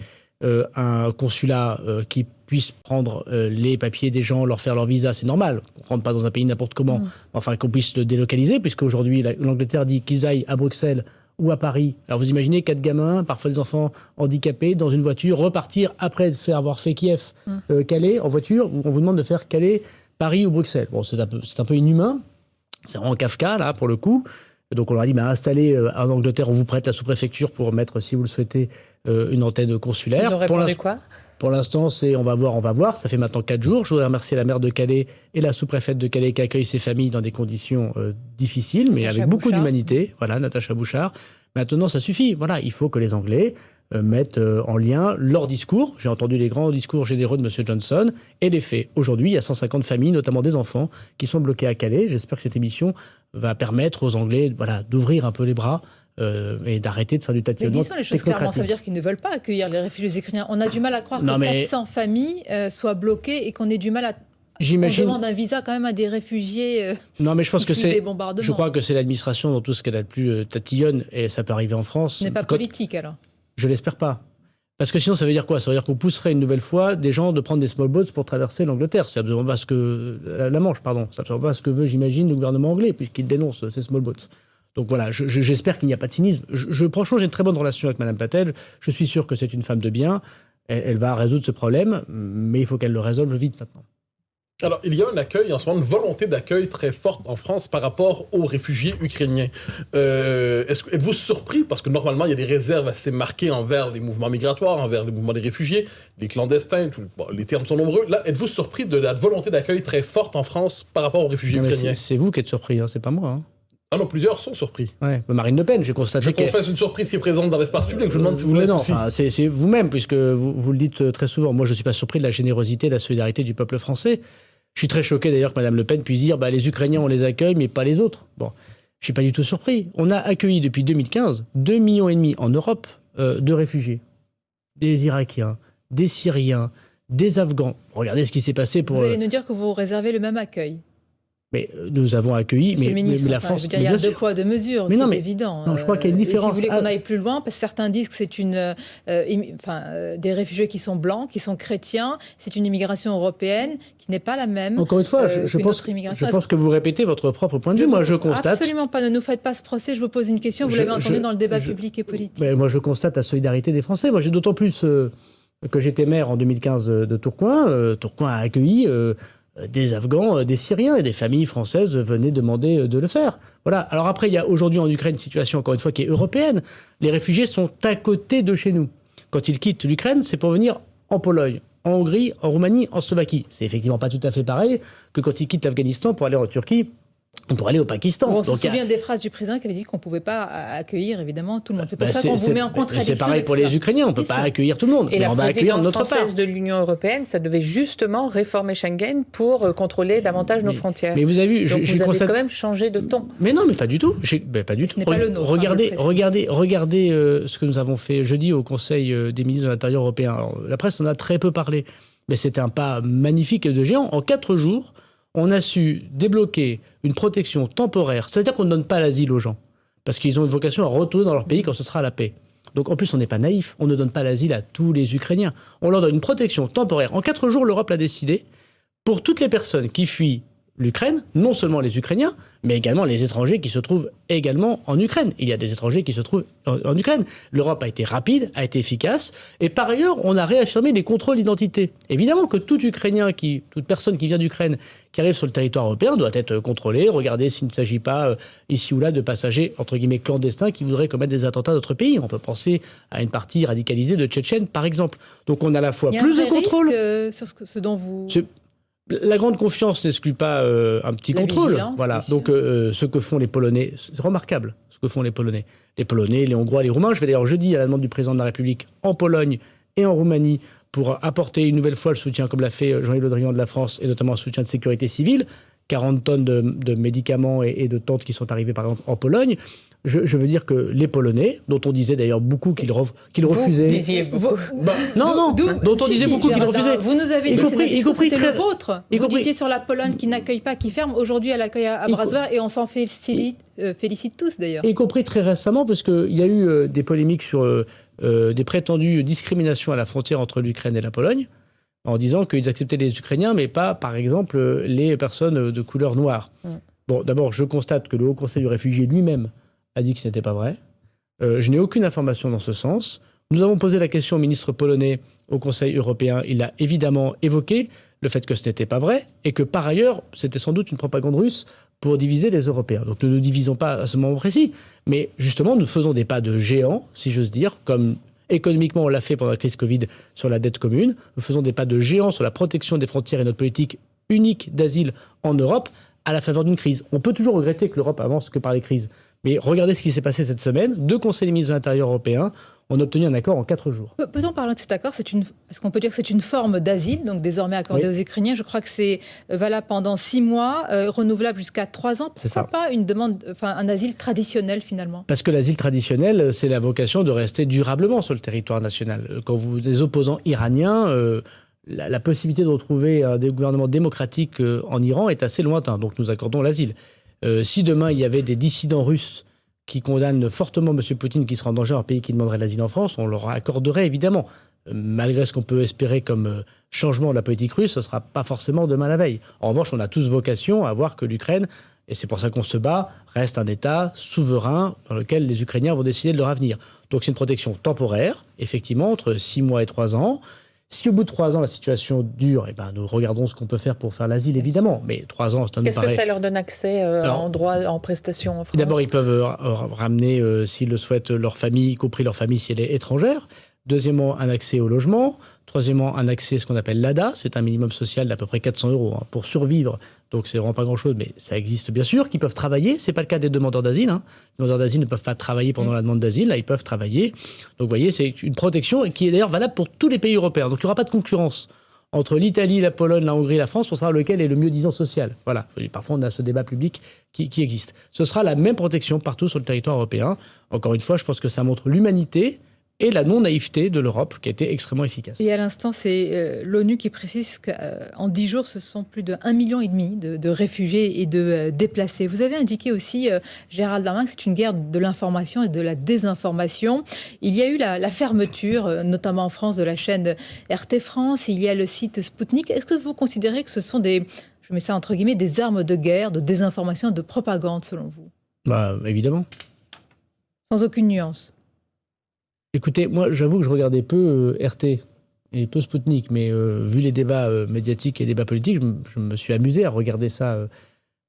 un consulat qui puisse prendre les papiers des gens, leur faire leur visa, c'est normal. On ne rentre pas dans un pays n'importe comment. Enfin, qu'on puisse le délocaliser, puisqu'aujourd'hui, l'Angleterre dit qu'ils aillent à Bruxelles ou à Paris. Alors vous imaginez 4 gamins, parfois des enfants handicapés, dans une voiture, repartir après avoir fait Kiev, Calais, en voiture, où on vous demande de faire Calais, Paris ou Bruxelles. Bon, c'est un peu inhumain. C'est vraiment Kafka, là, pour le coup. Donc on leur a dit, installez en Angleterre, on vous prête la sous-préfecture pour mettre, si vous le souhaitez, une antenne consulaire. Ils ont répondu quoi ? Pour l'instant, c'est on va voir. Ça fait maintenant 4 jours. Je voudrais remercier la maire de Calais et la sous-préfète de Calais qui accueillent ces familles dans des conditions difficiles, mais avec beaucoup d'humanité. Voilà, Natacha Bouchard. Maintenant, ça suffit. Voilà, il faut que les Anglais mettent en lien leur discours. J'ai entendu les grands discours généreux de M. Johnson et les faits. Aujourd'hui, il y a 150 familles, notamment des enfants, qui sont bloqués à Calais. J'espère que cette émission va permettre aux Anglais d'ouvrir un peu les bras et d'arrêter de faire du tatillonnement technocratique. Mais disons les choses clairement, ça veut dire qu'ils ne veulent pas accueillir les réfugiés ukrainiens. On a du mal à croire que 400 familles soient bloquées et qu'on ait du mal à... J'imagine. On demande un visa quand même à des réfugiés non, mais je pense que des bombardements. Je crois que c'est l'administration dans tout ce qu'elle a de plus tatillonne, et ça peut arriver en France. Ce n'est pas politique alors. Je l'espère pas. Parce que sinon, ça veut dire quoi ? Ça veut dire qu'on pousserait une nouvelle fois des gens de prendre des small boats pour traverser l'Angleterre. C'est absolument pas ce que... La Manche, pardon. C'est absolument pas ce que veut, j'imagine, le gouvernement anglais, puisqu'il dénonce ces small boats. Donc voilà, j'espère qu'il n'y a pas de cynisme. Franchement, j'ai une très bonne relation avec Mme Patel. Je suis sûr que c'est une femme de bien. Elle va résoudre ce problème, mais il faut qu'elle le résolve vite maintenant. Alors, il y a un accueil, en ce moment, une volonté d'accueil très forte en France par rapport aux réfugiés ukrainiens. Êtes-vous surpris? Parce que normalement, il y a des réserves assez marquées envers les mouvements migratoires, envers les mouvements des réfugiés, les clandestins, les termes sont nombreux. Là, êtes-vous surpris de la volonté d'accueil très forte en France par rapport aux réfugiés ukrainiens? C'est vous qui êtes surpris, hein, c'est pas moi. Hein. Ah non, plusieurs sont surpris. Ouais, Marine Le Pen, j'ai constaté. Je confesse une surprise qui est présente dans l'espace public. Je vous demande si vous l'êtes aussi. Non, c'est vous-même, puisque vous le dites très souvent. Moi, je ne suis pas surpris de la générosité, de la solidarité du peuple français. Je suis très choqué d'ailleurs que Mme Le Pen puisse dire les Ukrainiens, on les accueille, mais pas les autres. Bon, je ne suis pas du tout surpris. On a accueilli depuis 2015 2,5 millions en Europe de réfugiés. Des Irakiens, des Syriens, des Afghans. Regardez ce qui s'est passé pour... Vous allez nous dire que vous réservez le même accueil. Mais nous avons accueil, mais la France... Je veux dire, il y a deux poids, deux mesures, c'est évident. Non, je crois qu'il y a une différence. Si vous voulez qu'on aille plus loin, parce que certains disent que c'est des réfugiés qui sont blancs, qui sont chrétiens, c'est une immigration européenne qui n'est pas la même. Encore une fois, je pense que vous répétez votre propre point de vue. Moi, je constate... Absolument pas, ne nous faites pas ce procès, je vous pose une question, vous l'avez entendu dans le débat public et politique. Mais moi, je constate la solidarité des Français. Moi, j'ai d'autant plus que j'étais maire en 2015 de Tourcoing. Tourcoing a accueilli... des Afghans, des Syriens et des familles françaises venaient demander de le faire. Voilà. Alors après, il y a aujourd'hui en Ukraine une situation, encore une fois, qui est européenne. Les réfugiés sont à côté de chez nous. Quand ils quittent l'Ukraine, c'est pour venir en Pologne, en Hongrie, en Roumanie, en Slovaquie. C'est effectivement pas tout à fait pareil que quand ils quittent l'Afghanistan pour aller en Turquie, pour aller au Pakistan. On se souvient des phrases du président qui avait dit qu'on ne pouvait pas accueillir évidemment tout le monde. C'est pour ça qu'on vous met en contradiction. C'est pareil pour les Ukrainiens, on ne peut pas accueillir tout le monde. Et la on va accueillir de notre part. Française de l'Union européenne, ça devait justement réformer Schengen pour contrôler davantage nos frontières. Mais vous avez vu, vous avez quand même changé de ton. Mais non, mais pas du tout. Pas du tout. Ce n'est pas le nôtre. Regardez ce que nous avons fait jeudi au Conseil des ministres de l'Intérieur européen. Alors, la presse en a très peu parlé, mais c'était un pas magnifique de géant. En 4 jours, on a su débloquer une protection temporaire. C'est-à-dire qu'on ne donne pas l'asile aux gens, parce qu'ils ont une vocation à retourner dans leur pays quand ce sera la paix. Donc en plus, on n'est pas naïf, on ne donne pas l'asile à tous les Ukrainiens. On leur donne une protection temporaire. En 4 jours, l'Europe l'a décidé, pour toutes les personnes qui fuient l'Ukraine, non seulement les Ukrainiens, mais également les étrangers qui se trouvent également en Ukraine. Il y a des étrangers qui se trouvent en Ukraine. L'Europe a été rapide, a été efficace, et par ailleurs, on a réaffirmé les contrôles d'identité. Évidemment que toute personne qui vient d'Ukraine, qui arrive sur le territoire européen, doit être contrôlée, regarder s'il ne s'agit pas, ici ou là, de passagers, entre guillemets, clandestins qui voudraient commettre des attentats à notre pays. On peut penser à une partie radicalisée de Tchétchènes, par exemple. Donc on a à la fois plus de contrôle... sur ce dont vous... La grande confiance n'exclut pas un petit contrôle. Voilà. Donc, ce que font les Polonais, c'est remarquable, ce que font les Polonais. Les Polonais, les Hongrois, les Roumains. Je vais d'ailleurs jeudi, à la demande du président de la République, en Pologne et en Roumanie, pour apporter une nouvelle fois le soutien, comme l'a fait Jean-Yves Le Drian de la France, et notamment un soutien de sécurité civile. 40 tonnes de médicaments et de tentes qui sont arrivées, par exemple, en Pologne. Je veux dire que les Polonais, dont on disait d'ailleurs beaucoup qu'ils refusaient... Vous disiez beaucoup. Dont on disait beaucoup qu'ils refusaient. Vous nous avez dit que c'était le vôtre. Vous disiez sur la Pologne qui n'accueille pas, qui ferme. Aujourd'hui, elle accueille à bras ouverts et on s'en félicite tous d'ailleurs. Y compris très récemment, parce qu'il y a eu des polémiques sur des prétendues discriminations à la frontière entre l'Ukraine et la Pologne, en disant qu'ils acceptaient les Ukrainiens, mais pas, par exemple, les personnes de couleur noire. Bon, d'abord, je constate que le Haut Conseil du réfugié lui-même a dit que ce n'était pas vrai. Je n'ai aucune information dans ce sens. Nous avons posé la question au ministre polonais au Conseil européen. Il a évidemment évoqué le fait que ce n'était pas vrai et que, par ailleurs, c'était sans doute une propagande russe pour diviser les Européens. Donc nous ne divisons pas à ce moment précis, mais justement, nous faisons des pas de géant, si j'ose dire, comme économiquement on l'a fait pendant la crise Covid sur la dette commune. Nous faisons des pas de géant sur la protection des frontières et notre politique unique d'asile en Europe à la faveur d'une crise. On peut toujours regretter que l'Europe avance que par les crises. Mais regardez ce qui s'est passé cette semaine. 2 conseils des ministres de l'Intérieur européens ont obtenu un accord en 4 jours. Peut-on parler de cet accord? Est-ce qu'on peut dire que c'est une forme d'asile, donc désormais accordée aux Ukrainiens? Je crois que c'est valable pendant 6 mois, renouvelable jusqu'à 3 ans. Pourquoi pas un asile traditionnel finalement? Parce que l'asile traditionnel, c'est la vocation de rester durablement sur le territoire national. Quand les opposants iraniens... La possibilité de retrouver des gouvernements démocratiques en Iran est assez lointain, donc nous accordons l'asile. Si demain il y avait des dissidents russes qui condamnent fortement M. Poutine, qui sera en danger dans un pays qui demanderait l'asile en France, on leur accorderait évidemment. Malgré ce qu'on peut espérer comme changement de la politique russe, ce ne sera pas forcément demain la veille. En revanche, on a tous vocation à voir que l'Ukraine, et c'est pour ça qu'on se bat, reste un État souverain dans lequel les Ukrainiens vont décider de leur avenir. Donc c'est une protection temporaire, effectivement, entre 6 mois et 3 ans. Si au bout de 3 ans, la situation dure, eh ben, nous regardons ce qu'on peut faire pour faire l'asile, évidemment. Mais 3 ans, ça nous paraît... Qu'est-ce que ça leur donne accès en droit, en prestations en France? D'abord, ils peuvent ramener, s'ils le souhaitent, leur famille, y compris leur famille si elle est étrangère. Deuxièmement, un accès au logement. Troisièmement, un accès à ce qu'on appelle l'ADA. C'est un minimum social d'à peu près 400 € pour survivre. Donc, c'est vraiment pas grand-chose, mais ça existe bien sûr. Qui peuvent travailler. C'est pas le cas des demandeurs d'asile. Les demandeurs d'asile ne peuvent pas travailler pendant la demande d'asile. Là, ils peuvent travailler. Donc, vous voyez, c'est une protection qui est d'ailleurs valable pour tous les pays européens. Donc, il n'y aura pas de concurrence entre l'Italie, la Pologne, la Hongrie, la France pour savoir lequel est le mieux disant social. Voilà. Et parfois, on a ce débat public qui existe. Ce sera la même protection partout sur le territoire européen. Encore une fois, je pense que ça montre l'humanité et la non-naïveté de l'Europe, qui a été extrêmement efficace. Et à l'instant, c'est l'ONU qui précise qu'en 10 jours, ce sont plus de 1,5 million de réfugiés et de déplacés. Vous avez indiqué aussi, Gérald Darmanin, que c'est une guerre de l'information et de la désinformation. Il y a eu la fermeture, notamment en France, de la chaîne RT France. Il y a le site Sputnik. Est-ce que vous considérez que ce sont je mets ça entre guillemets, des armes de guerre, de désinformation, de propagande, selon vous? Évidemment. Sans aucune nuance. Écoutez, moi, j'avoue que je regardais peu RT et peu Sputnik, mais vu les débats médiatiques et les débats politiques, je me suis amusé à regarder ça.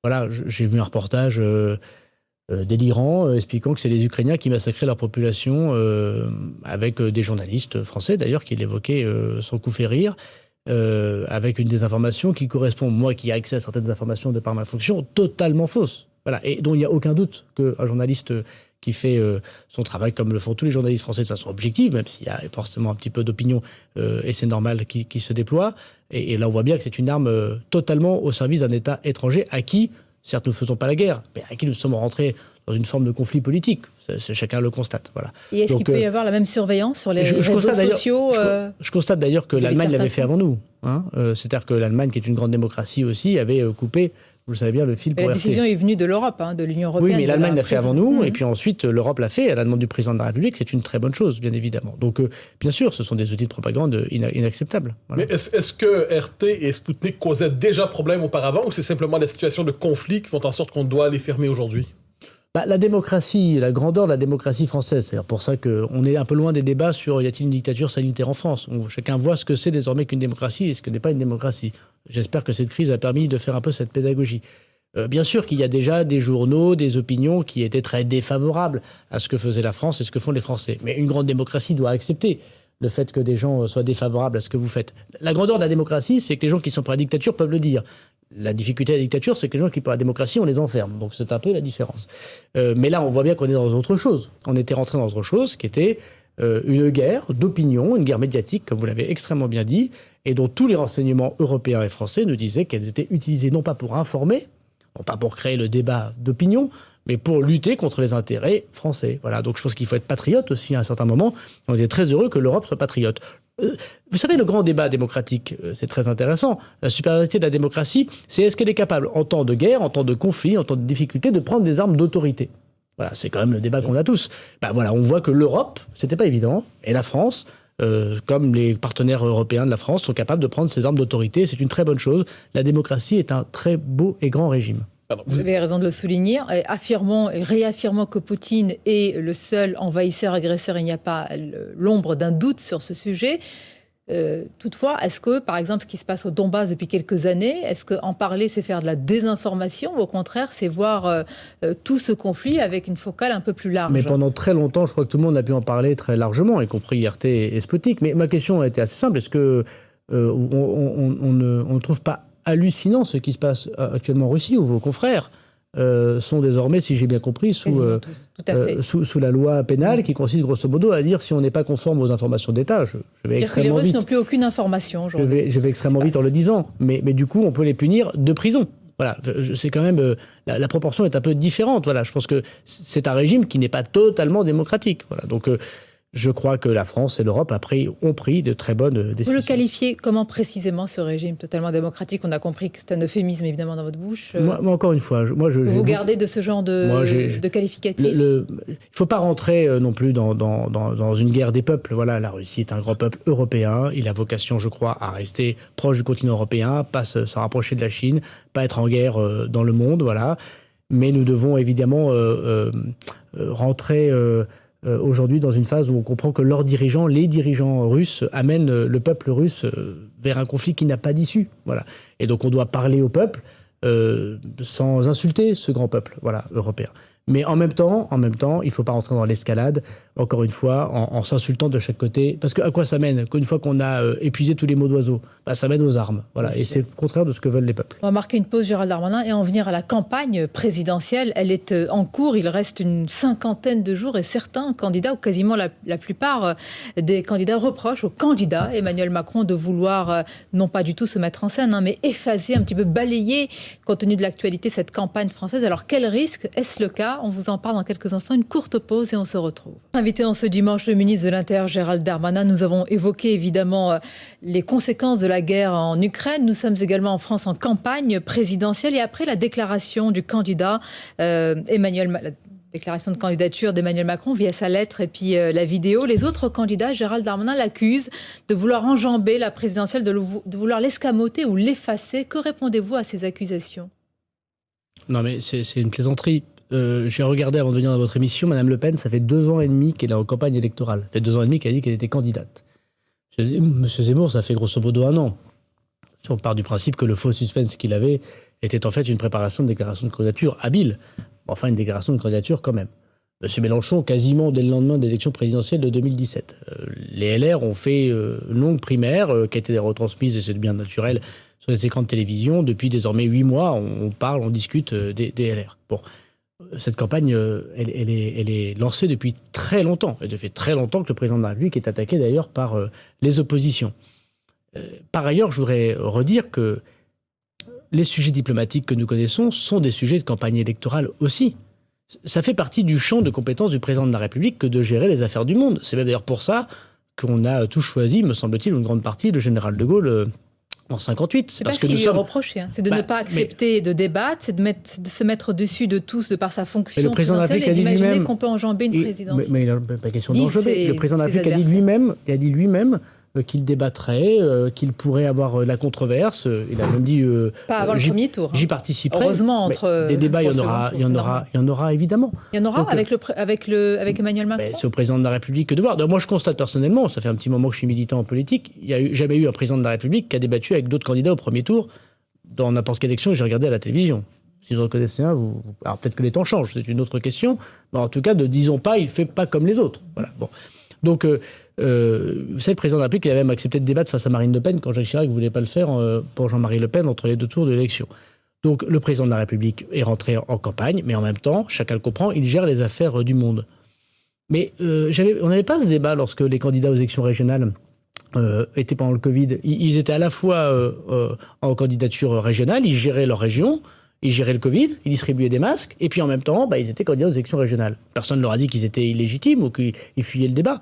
Voilà, j'ai vu un reportage délirant expliquant que c'est les Ukrainiens qui massacraient leur population, avec des journalistes français, d'ailleurs, qui l'évoquaient sans coup fait rire, avec une désinformation qui correspond, moi qui ai accès à certaines informations de par ma fonction, totalement fausse. Voilà, et dont il n'y a aucun doute qu'un journaliste qui fait son travail comme le font tous les journalistes français de façon objective, même s'il y a forcément un petit peu d'opinion, et c'est normal, qui se déploie. Et là, on voit bien que c'est une arme totalement au service d'un État étranger à qui, certes, nous ne faisons pas la guerre, mais à qui nous sommes rentrés dans une forme de conflit politique. Chacun le constate. Voilà. Et est-ce qu'il peut y avoir la même surveillance sur les réseaux sociaux je constate d'ailleurs que l'Allemagne l'avait fait avant nous. C'est-à-dire que l'Allemagne, qui est une grande démocratie aussi, avait coupé... Vous le savez bien, le fil pour RT. La décision est venue de l'Europe, de l'Union européenne. Oui, mais l'Allemagne l'a fait avant nous, et puis ensuite l'Europe l'a fait à la demande du président de la République. C'est une très bonne chose, bien évidemment. Donc, bien sûr, ce sont des outils de propagande inacceptables. Voilà. Mais est-ce que RT et Sputnik causaient déjà problème auparavant, ou c'est simplement des situations de conflit qui font en sorte qu'on doit les fermer aujourd'hui? La démocratie, la grandeur de la démocratie française, c'est pour ça qu'on est un peu loin des débats sur y a-t-il une dictature sanitaire en France. Chacun voit ce que c'est désormais qu'une démocratie et ce que n'est pas une démocratie. J'espère que cette crise a permis de faire un peu cette pédagogie. Bien sûr qu'il y a déjà des journaux, des opinions qui étaient très défavorables à ce que faisait la France et ce que font les Français. Mais une grande démocratie doit accepter le fait que des gens soient défavorables à ce que vous faites. La grandeur de la démocratie, c'est que les gens qui sont pour la dictature peuvent le dire. La difficulté de la dictature, c'est que les gens qui sont pour la démocratie, on les enferme. Donc c'est un peu la différence. Mais là, on voit bien qu'on est dans autre chose. On était rentré dans autre chose qui était une guerre d'opinion, une guerre médiatique, comme vous l'avez extrêmement bien dit, et dont tous les renseignements européens et français nous disaient qu'elles étaient utilisées non pas pour informer, non pas pour créer le débat d'opinion, mais pour lutter contre les intérêts français. Voilà. Donc je pense qu'il faut être patriote aussi à un certain moment. On est très heureux que l'Europe soit patriote. Vous savez, le grand débat démocratique, c'est très intéressant. La supériorité de la démocratie, c'est est-ce qu'elle est capable, en temps de guerre, en temps de conflit, en temps de difficulté, de prendre des armes d'autorité. Voilà, c'est quand même le débat qu'on a tous. Voilà, on voit que l'Europe, c'était pas évident, et la France, comme les partenaires européens de la France, sont capables de prendre ces armes d'autorité. C'est une très bonne chose. La démocratie est un très beau et grand régime. Alors, vous avez raison de le souligner. Affirmons et réaffirmons que Poutine est le seul envahisseur-agresseur. Il n'y a pas l'ombre d'un doute sur ce sujet. Toutefois, est-ce que, par exemple, ce qui se passe au Donbass depuis quelques années, est-ce qu'en parler, c'est faire de la désinformation ou au contraire, c'est voir tout ce conflit avec une focale un peu plus large? Mais pendant très longtemps, je crois que tout le monde a pu en parler très largement, y compris RT et Sputnik. Mais ma question a été assez simple. Est-ce que on ne trouve pas hallucinant ce qui se passe actuellement en Russie, où vos confrères sont désormais, si j'ai bien compris, sous la loi pénale qui consiste grosso modo à dire si on n'est pas conforme aux informations d'État. Je vais extrêmement vite. Les Russes n'ont plus aucune information aujourd'hui. Je vais extrêmement vite en le disant, mais du coup, on peut les punir de prison. Voilà, c'est quand même la proportion est un peu différente. Voilà, je pense que c'est un régime qui n'est pas totalement démocratique. Voilà, donc je crois que la France et l'Europe ont pris de très bonnes décisions. Vous le qualifiez comment précisément, ce régime totalement démocratique? On a compris que c'est un euphémisme, évidemment, dans votre bouche. Moi, encore une fois, vous gardez de ce genre de qualificatif? Il ne faut pas rentrer non plus dans une guerre des peuples. Voilà, la Russie est un grand peuple européen. Il a vocation, je crois, à rester proche du continent européen, pas se rapprocher de la Chine, pas être en guerre dans le monde. Voilà. Mais nous devons évidemment rentrer aujourd'hui dans une phase où on comprend que les dirigeants russes, amènent le peuple russe vers un conflit qui n'a pas d'issue. Voilà. Et donc on doit parler au peuple sans insulter ce grand peuple, voilà, européen. Mais en même temps, il ne faut pas rentrer dans l'escalade, encore une fois, en s'insultant de chaque côté. Parce qu'à quoi ça mène? Qu'une fois qu'on a épuisé tous les mots d'oiseau, ça mène aux armes. Voilà. Et c'est le contraire de ce que veulent les peuples. On va marquer une pause, Gérald Darmanin, et en venir à la campagne présidentielle. Elle est en cours, il reste une 50aine de jours, et certains candidats, ou quasiment la plupart des candidats, reprochent au candidat Emmanuel Macron de vouloir, non pas du tout se mettre en scène, mais effacer, un petit peu balayer, compte tenu de l'actualité, cette campagne française. Alors quel risque? Est-ce le cas? On vous en parle dans quelques instants. Une courte pause et on se retrouve. Invité en ce dimanche, le ministre de l'Intérieur Gérald Darmanin. Nous avons évoqué évidemment les conséquences de la guerre en Ukraine. Nous sommes également en France en campagne présidentielle et après la déclaration du candidat la déclaration de candidature d'Emmanuel Macron via sa lettre et puis la vidéo, les autres candidats, Gérald Darmanin l'accuse de vouloir enjamber la présidentielle, de vouloir l'escamoter ou l'effacer. Que répondez-vous à ces accusations? Non mais c'est une plaisanterie. J'ai regardé avant de venir dans votre émission, Madame Le Pen, ça fait 2 ans et demi qu'elle est en campagne électorale. Ça fait 2 ans et demi qu'elle a dit qu'elle était candidate. Monsieur Zemmour, ça fait grosso modo 1 an. Si on part du principe que le faux suspense qu'il avait était en fait une préparation de déclaration de candidature habile. Enfin, une déclaration de candidature quand même. Monsieur Mélenchon, quasiment dès le lendemain de l'élection présidentielle de 2017. Les LR ont fait une longue primaire qui a été retransmise, et c'est bien naturel, sur les écrans de télévision. Depuis désormais 8 mois, on discute des LR. Bon. Cette campagne, elle est lancée depuis très longtemps. Et ça fait très longtemps que le président de la République est attaqué d'ailleurs par les oppositions. Par ailleurs, je voudrais redire que les sujets diplomatiques que nous connaissons sont des sujets de campagne électorale aussi. Ça fait partie du champ de compétences du président de la République que de gérer les affaires du monde. C'est même d'ailleurs pour ça qu'on a tous choisi, me semble-t-il, une grande partie, le général de Gaulle en 58. C'est parce que nous sommes reprochés, c'est de ne pas accepter de débattre, c'est de se mettre au-dessus de tous de par sa fonction présidentielle et d'imaginer qu'on peut enjamber une présidence. Mais il n'y a pas question d'enjamber. Le président de la République a dit lui-même qu'il débattrait, qu'il pourrait avoir la controverse. Il a même dit... pas avant le premier tour. J'y participerai. Heureusement, des débats, il y en aura évidemment. Il y en aura. Donc, avec Emmanuel Macron. C'est au président de la République que de voir. Donc, moi, je constate personnellement, ça fait un petit moment que je suis militant en politique, il n'y a jamais eu un président de la République qui a débattu avec d'autres candidats au premier tour dans n'importe quelle élection que j'ai regardé à la télévision. Si vous en connaissez un, alors peut-être que les temps changent, c'est une autre question. Mais en tout cas, ne disons pas, il ne fait pas comme les autres. Voilà. Bon. Donc... vous savez, le président de la République, il a même accepté de débattre face à Marine Le Pen quand Jacques Chirac ne voulait pas le faire pour Jean-Marie Le Pen entre les 2 tours de l'élection. Donc le président de la République est rentré en campagne, mais en même temps, chacun le comprend, il gère les affaires du monde. Mais on n'avait pas ce débat lorsque les candidats aux élections régionales étaient pendant le Covid. Ils étaient à la fois en candidature régionale, ils géraient leur région, ils géraient le Covid, ils distribuaient des masques, et puis en même temps, ils étaient candidats aux élections régionales. Personne ne leur a dit qu'ils étaient illégitimes ou qu'ils fuyaient le débat.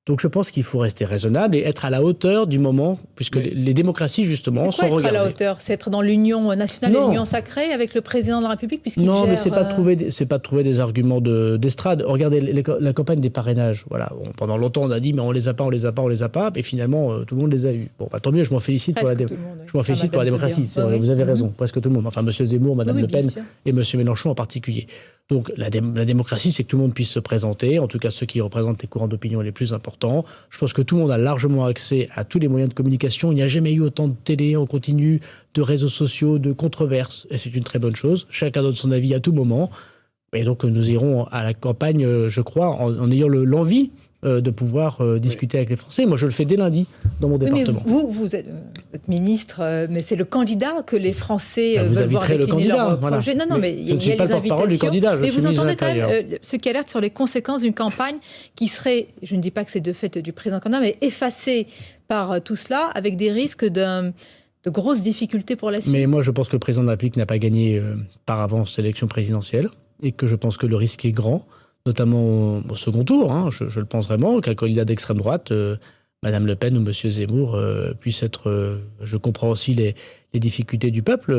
Donc je pense qu'il faut rester raisonnable et être à la hauteur du moment, puisque les démocraties, justement, sont regardées. Être à la hauteur? C'est être dans l'union nationale et l'union sacrée avec le président de la République, puisqu'il Non, gère... mais c'est pas de trouver des arguments d'estrade. Regardez la campagne des parrainages. Voilà. Pendant longtemps, on a dit, mais on les a pas, et finalement, tout le monde les a eus. Bon, tant mieux, je m'en félicite pour la démocratie. Vous avez raison, presque tout le monde. Enfin, M. Zemmour, Mme Le Pen et M. Mélenchon en particulier. Donc la démocratie, c'est que tout le monde puisse se présenter, en tout cas ceux qui représentent les courants d'opinion les plus importants. Je pense que tout le monde a largement accès à tous les moyens de communication. Il n'y a jamais eu autant de télé en continu, de réseaux sociaux, de controverses. Et c'est une très bonne chose. Chacun donne son avis à tout moment. Et donc nous irons à la campagne, je crois, en ayant l'envie de pouvoir discuter avec les Français. Moi, je le fais dès lundi dans mon département. Mais vous êtes ministre, mais c'est le candidat que les Français veulent voir décliner leur projet. Non, mais il y a les invitations. Du candidat, mais vous entendez quand même ceux qui alertent sur les conséquences d'une campagne qui serait, je ne dis pas que c'est de fait du président candidat, mais effacée par tout cela, avec des risques de grosses difficultés pour la suite. Mais moi, je pense que le président de la République n'a pas gagné par avance l'élection présidentielle, et que je pense que le risque est grand, notamment au second tour, je le pense vraiment, qu'un candidat d'extrême droite, Madame Le Pen ou Monsieur Zemmour, puisse être... je comprends aussi les difficultés du peuple,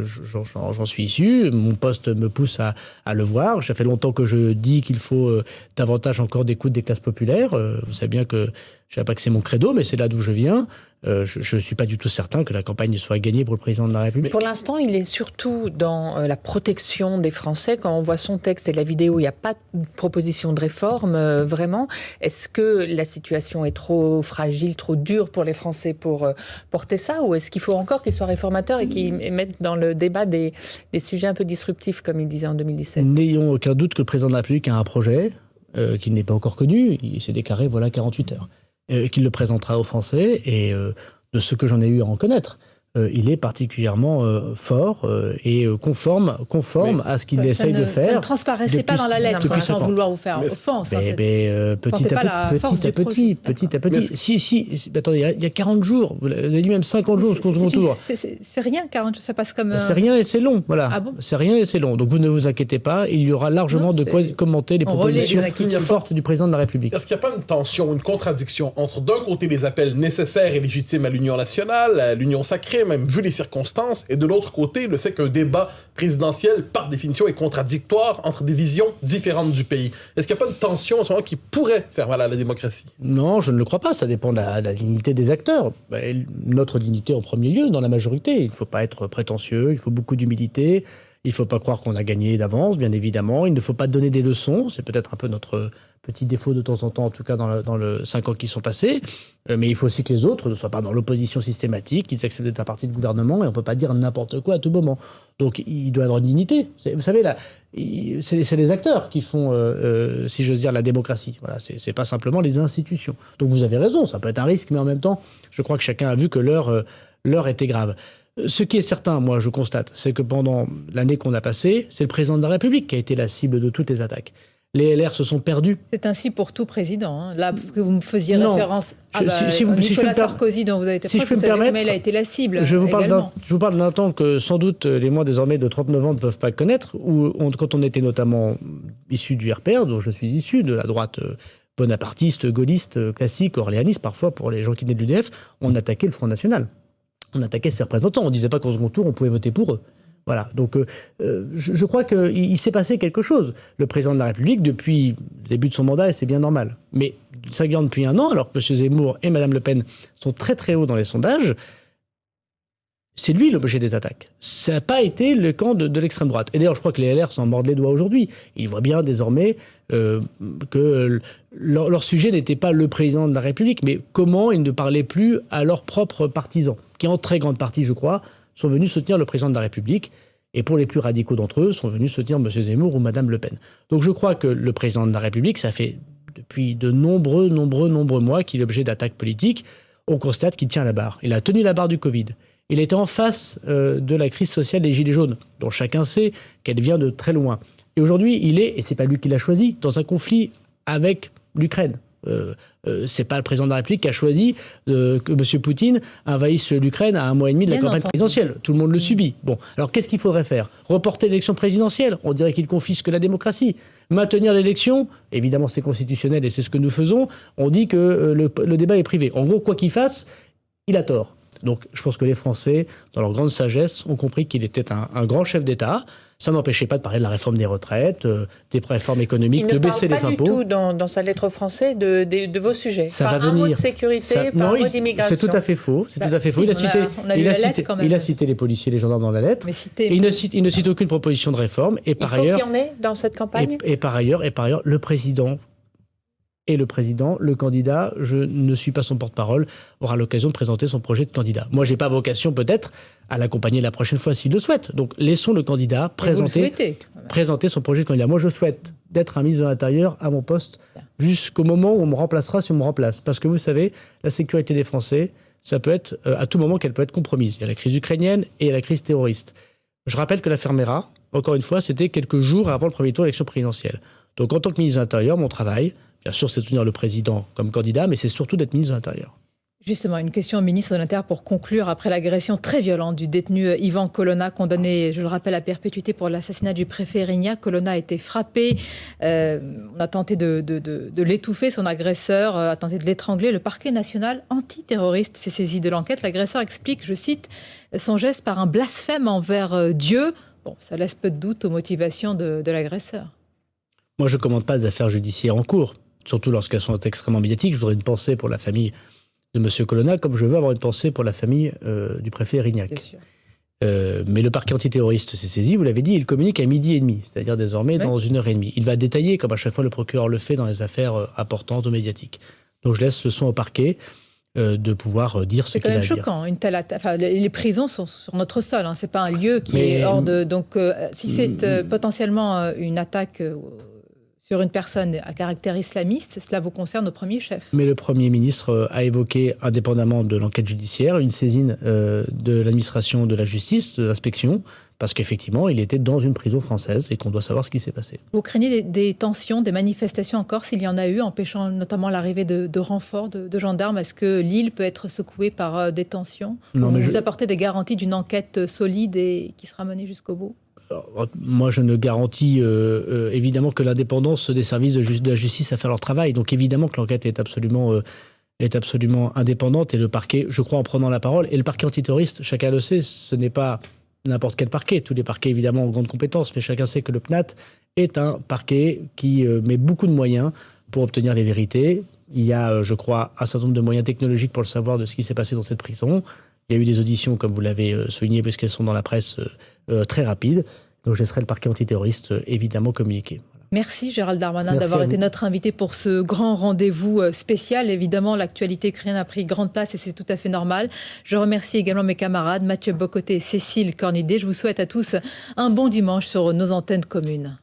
j'en suis issu. Mon poste me pousse à le voir. Ça fait longtemps que je dis qu'il faut davantage encore d'écoute des classes populaires. Vous savez bien que je ne sais pas que c'est mon credo, mais c'est là d'où je viens. Je ne suis pas du tout certain que la campagne soit gagnée pour le président de la République. Pour l'instant, il est surtout dans la protection des Français. Quand on voit son texte et la vidéo, il n'y a pas de proposition de réforme, vraiment. Est-ce que la situation est trop fragile, trop dure pour les Français pour porter ça? Ou est-ce qu'il faut encore qu'il soit réformateur et qu'il mette dans le débat des sujets un peu disruptifs, comme il disait en 2017? N'ayons aucun doute que le président de la République a un projet qui n'est pas encore connu. Il s'est déclaré voilà 48 heures. Qu'il le présentera aux Français, et de ce que j'en ai eu à en connaître, il est particulièrement fort et conforme à ce qu'il essaye de faire. Ça ne transparaissait pas dans la lettre, sans vouloir vous faire offense. Petit à petit. Si, attendez, il y a 40 jours, vous avez dit même 50 jours jusqu'au second tour. C'est rien, 40 jours, ça passe comme... C'est rien et c'est long, voilà. Ah bon? C'est rien et c'est long. Donc vous ne vous inquiétez pas, il y aura largement de quoi commenter les propositions fortes du président de la République. Est-ce qu'il n'y a pas une tension, une contradiction entre d'un côté les appels nécessaires et légitimes à l'union nationale, à l'union sacrée, même vu les circonstances, et de l'autre côté, le fait qu'un débat présidentiel, par définition, est contradictoire entre des visions différentes du pays? Est-ce qu'il n'y a pas une tension en ce moment qui pourrait faire mal à la démocratie? Non, je ne le crois pas. Ça dépend de la dignité des acteurs. Notre dignité en premier lieu, dans la majorité. Il ne faut pas être prétentieux, il faut beaucoup d'humilité. Il ne faut pas croire qu'on a gagné d'avance, bien évidemment. Il ne faut pas donner des leçons. C'est peut-être un peu notre petit défaut de temps en temps, en tout cas dans les 5 ans qui sont passés. Mais il faut aussi que les autres ne soient pas dans l'opposition systématique, qu'ils acceptent d'être un parti de gouvernement, et on ne peut pas dire n'importe quoi à tout moment. Donc il doit avoir une dignité. Vous savez, là, c'est les acteurs qui font, si j'ose dire, la démocratie. Voilà, c'est pas simplement les institutions. Donc vous avez raison, ça peut être un risque, mais en même temps, je crois que chacun a vu que l'heure était grave. Ce qui est certain, moi, je constate, c'est que pendant l'année qu'on a passée, c'est le président de la République qui a été la cible de toutes les attaques. Les LR se sont perdus. C'est ainsi pour tout président. Hein. Là, que vous me faisiez référence à Nicolas Sarkozy, dont vous avez été proche, vous savez comment il a été la cible. Je vous parle d'un temps que sans doute les moins désormais de 39 ans ne peuvent pas connaître, où quand on était notamment issu du RPR, dont je suis issu, de la droite bonapartiste, gaulliste, classique, orléaniste parfois pour les gens qui venaient de l'UDF, on attaquait le Front National. On attaquait ses représentants. On ne disait pas qu'au second tour, on pouvait voter pour eux. Voilà. Donc, je crois qu'il s'est passé quelque chose. Le président de la République, depuis le début de son mandat, et c'est bien normal. Mais ça gagne depuis un an, alors que M. Zemmour et Mme Le Pen sont très très hauts dans les sondages. C'est lui l'objet des attaques. Ça n'a pas été le camp de l'extrême droite. Et d'ailleurs, je crois que les LR s'en mordent les doigts aujourd'hui. Ils voient bien désormais que leur sujet n'était pas le président de la République, mais comment ils ne parlaient plus à leurs propres partisans, qui en très grande partie, je crois, sont venus soutenir le président de la République. Et pour les plus radicaux d'entre eux, sont venus soutenir M. Zemmour ou Mme Le Pen. Donc je crois que le président de la République, ça fait depuis de nombreux mois qu'il est l'objet d'attaques politiques. On constate qu'il tient la barre. Il a tenu la barre du Covid. Il était en face de la crise sociale des Gilets jaunes, dont chacun sait qu'elle vient de très loin. Et aujourd'hui, il est, et c'est pas lui qui l'a choisi, dans un conflit avec l'Ukraine. C'est pas le président de la République qui a choisi que M. Poutine envahisse l'Ukraine à 1 mois et demi de la campagne présidentielle. Tout le monde le subit. Bon, alors qu'est-ce qu'il faudrait faire? Reporter l'élection présidentielle? On dirait qu'il confisque la démocratie. Maintenir l'élection? Évidemment, c'est constitutionnel et c'est ce que nous faisons. On dit que le débat est privé. En gros, quoi qu'il fasse, il a tort. Donc je pense que les Français, dans leur grande sagesse, ont compris qu'il était un grand chef d'État. Ça n'empêchait pas de parler de la réforme des retraites, des réformes économiques, de baisser les impôts. Il ne parle pas du tout dans sa lettre aux Français de vos sujets. Ça par va venir. Un mot de sécurité, par un mot d'immigration. C'est tout à fait faux. C'est tout à fait faux. Il a cité les policiers et les gendarmes dans la lettre. Et il ne cite aucune proposition de réforme. Et par ailleurs, il faut qu'il y en ait dans cette campagne. Et par ailleurs, le président... Et le président, le candidat, je ne suis pas son porte-parole, aura l'occasion de présenter son projet de candidat. Moi, je n'ai pas vocation peut-être à l'accompagner la prochaine fois s'il le souhaite. Donc, laissons le candidat présenter son projet de candidat. Moi, je souhaite d'être un ministre de l'Intérieur à mon poste jusqu'au moment où on me remplacera si on me remplace. Parce que vous savez, la sécurité des Français, ça peut être à tout moment qu'elle peut être compromise. Il y a la crise ukrainienne et il y a la crise terroriste. Je rappelle que l'affaire Mera, encore une fois, c'était quelques jours avant le premier tour de l'élection présidentielle. Donc, en tant que ministre de l'Intérieur, mon travail... Bien sûr, c'est de soutenir le président comme candidat, mais c'est surtout d'être ministre de l'Intérieur. Justement, une question au ministre de l'Intérieur pour conclure. Après l'agression très violente du détenu Ivan Colonna, condamné, je le rappelle, à perpétuité pour l'assassinat du préfet Erignac, Colonna a été frappé. On a tenté de l'étouffer, son agresseur a tenté de l'étrangler. Le parquet national antiterroriste s'est saisi de l'enquête. L'agresseur explique, je cite, son geste par un blasphème envers Dieu. Bon, ça laisse peu de doute aux motivations de l'agresseur. Moi, je ne commande pas des affaires judiciaires en cours, surtout lorsqu'elles sont extrêmement médiatiques. Je voudrais une pensée pour la famille de M. Colonna, comme je veux avoir une pensée pour la famille du préfet Erignac. Mais le parquet antiterroriste s'est saisi, vous l'avez dit, il communique à 12h30, c'est-à-dire désormais dans 1h30. Il va détailler, comme à chaque fois le procureur le fait dans les affaires importantes ou médiatiques. Donc je laisse le soin au parquet de pouvoir dire ce qu'il a à dire. C'est quand même choquant, une telle les prisons sont sur notre sol, hein. C'est pas un lieu qui est hors de... Donc si c'est potentiellement une attaque... sur une personne à caractère islamiste, cela vous concerne au premier chef. Mais le Premier ministre a évoqué, indépendamment de l'enquête judiciaire, une saisine de l'administration de la justice, de l'inspection, parce qu'effectivement, il était dans une prison française et qu'on doit savoir ce qui s'est passé. Vous craignez des tensions, des manifestations encore, s'il y en a eu, empêchant notamment l'arrivée de renforts de gendarmes? Est-ce que l'île peut être secouée par des tensions? Non, mais vous apportez des garanties d'une enquête solide et qui sera menée jusqu'au bout? Alors, moi, je ne garantis évidemment que l'indépendance des services de la justice à faire leur travail. Donc évidemment que l'enquête est absolument indépendante et le parquet, je crois en prenant la parole, et le parquet antiterroriste, chacun le sait, ce n'est pas n'importe quel parquet. Tous les parquets évidemment ont grandes compétences, mais chacun sait que le PNAT est un parquet qui met beaucoup de moyens pour obtenir les vérités. Il y a, je crois, un certain nombre de moyens technologiques pour le savoir de ce qui s'est passé dans cette prison. Il y a eu des auditions, comme vous l'avez souligné, puisqu'elles sont dans la presse très rapides. Donc je laisserai le parquet antiterroriste évidemment communiquer. Voilà. Merci Gérald Darmanin d'avoir été notre invité pour ce grand rendez-vous spécial. Évidemment, l'actualité ukrainienne a pris grande place et c'est tout à fait normal. Je remercie également mes camarades Mathieu Bocoté et Cécile Cornidet. Je vous souhaite à tous un bon dimanche sur nos antennes communes.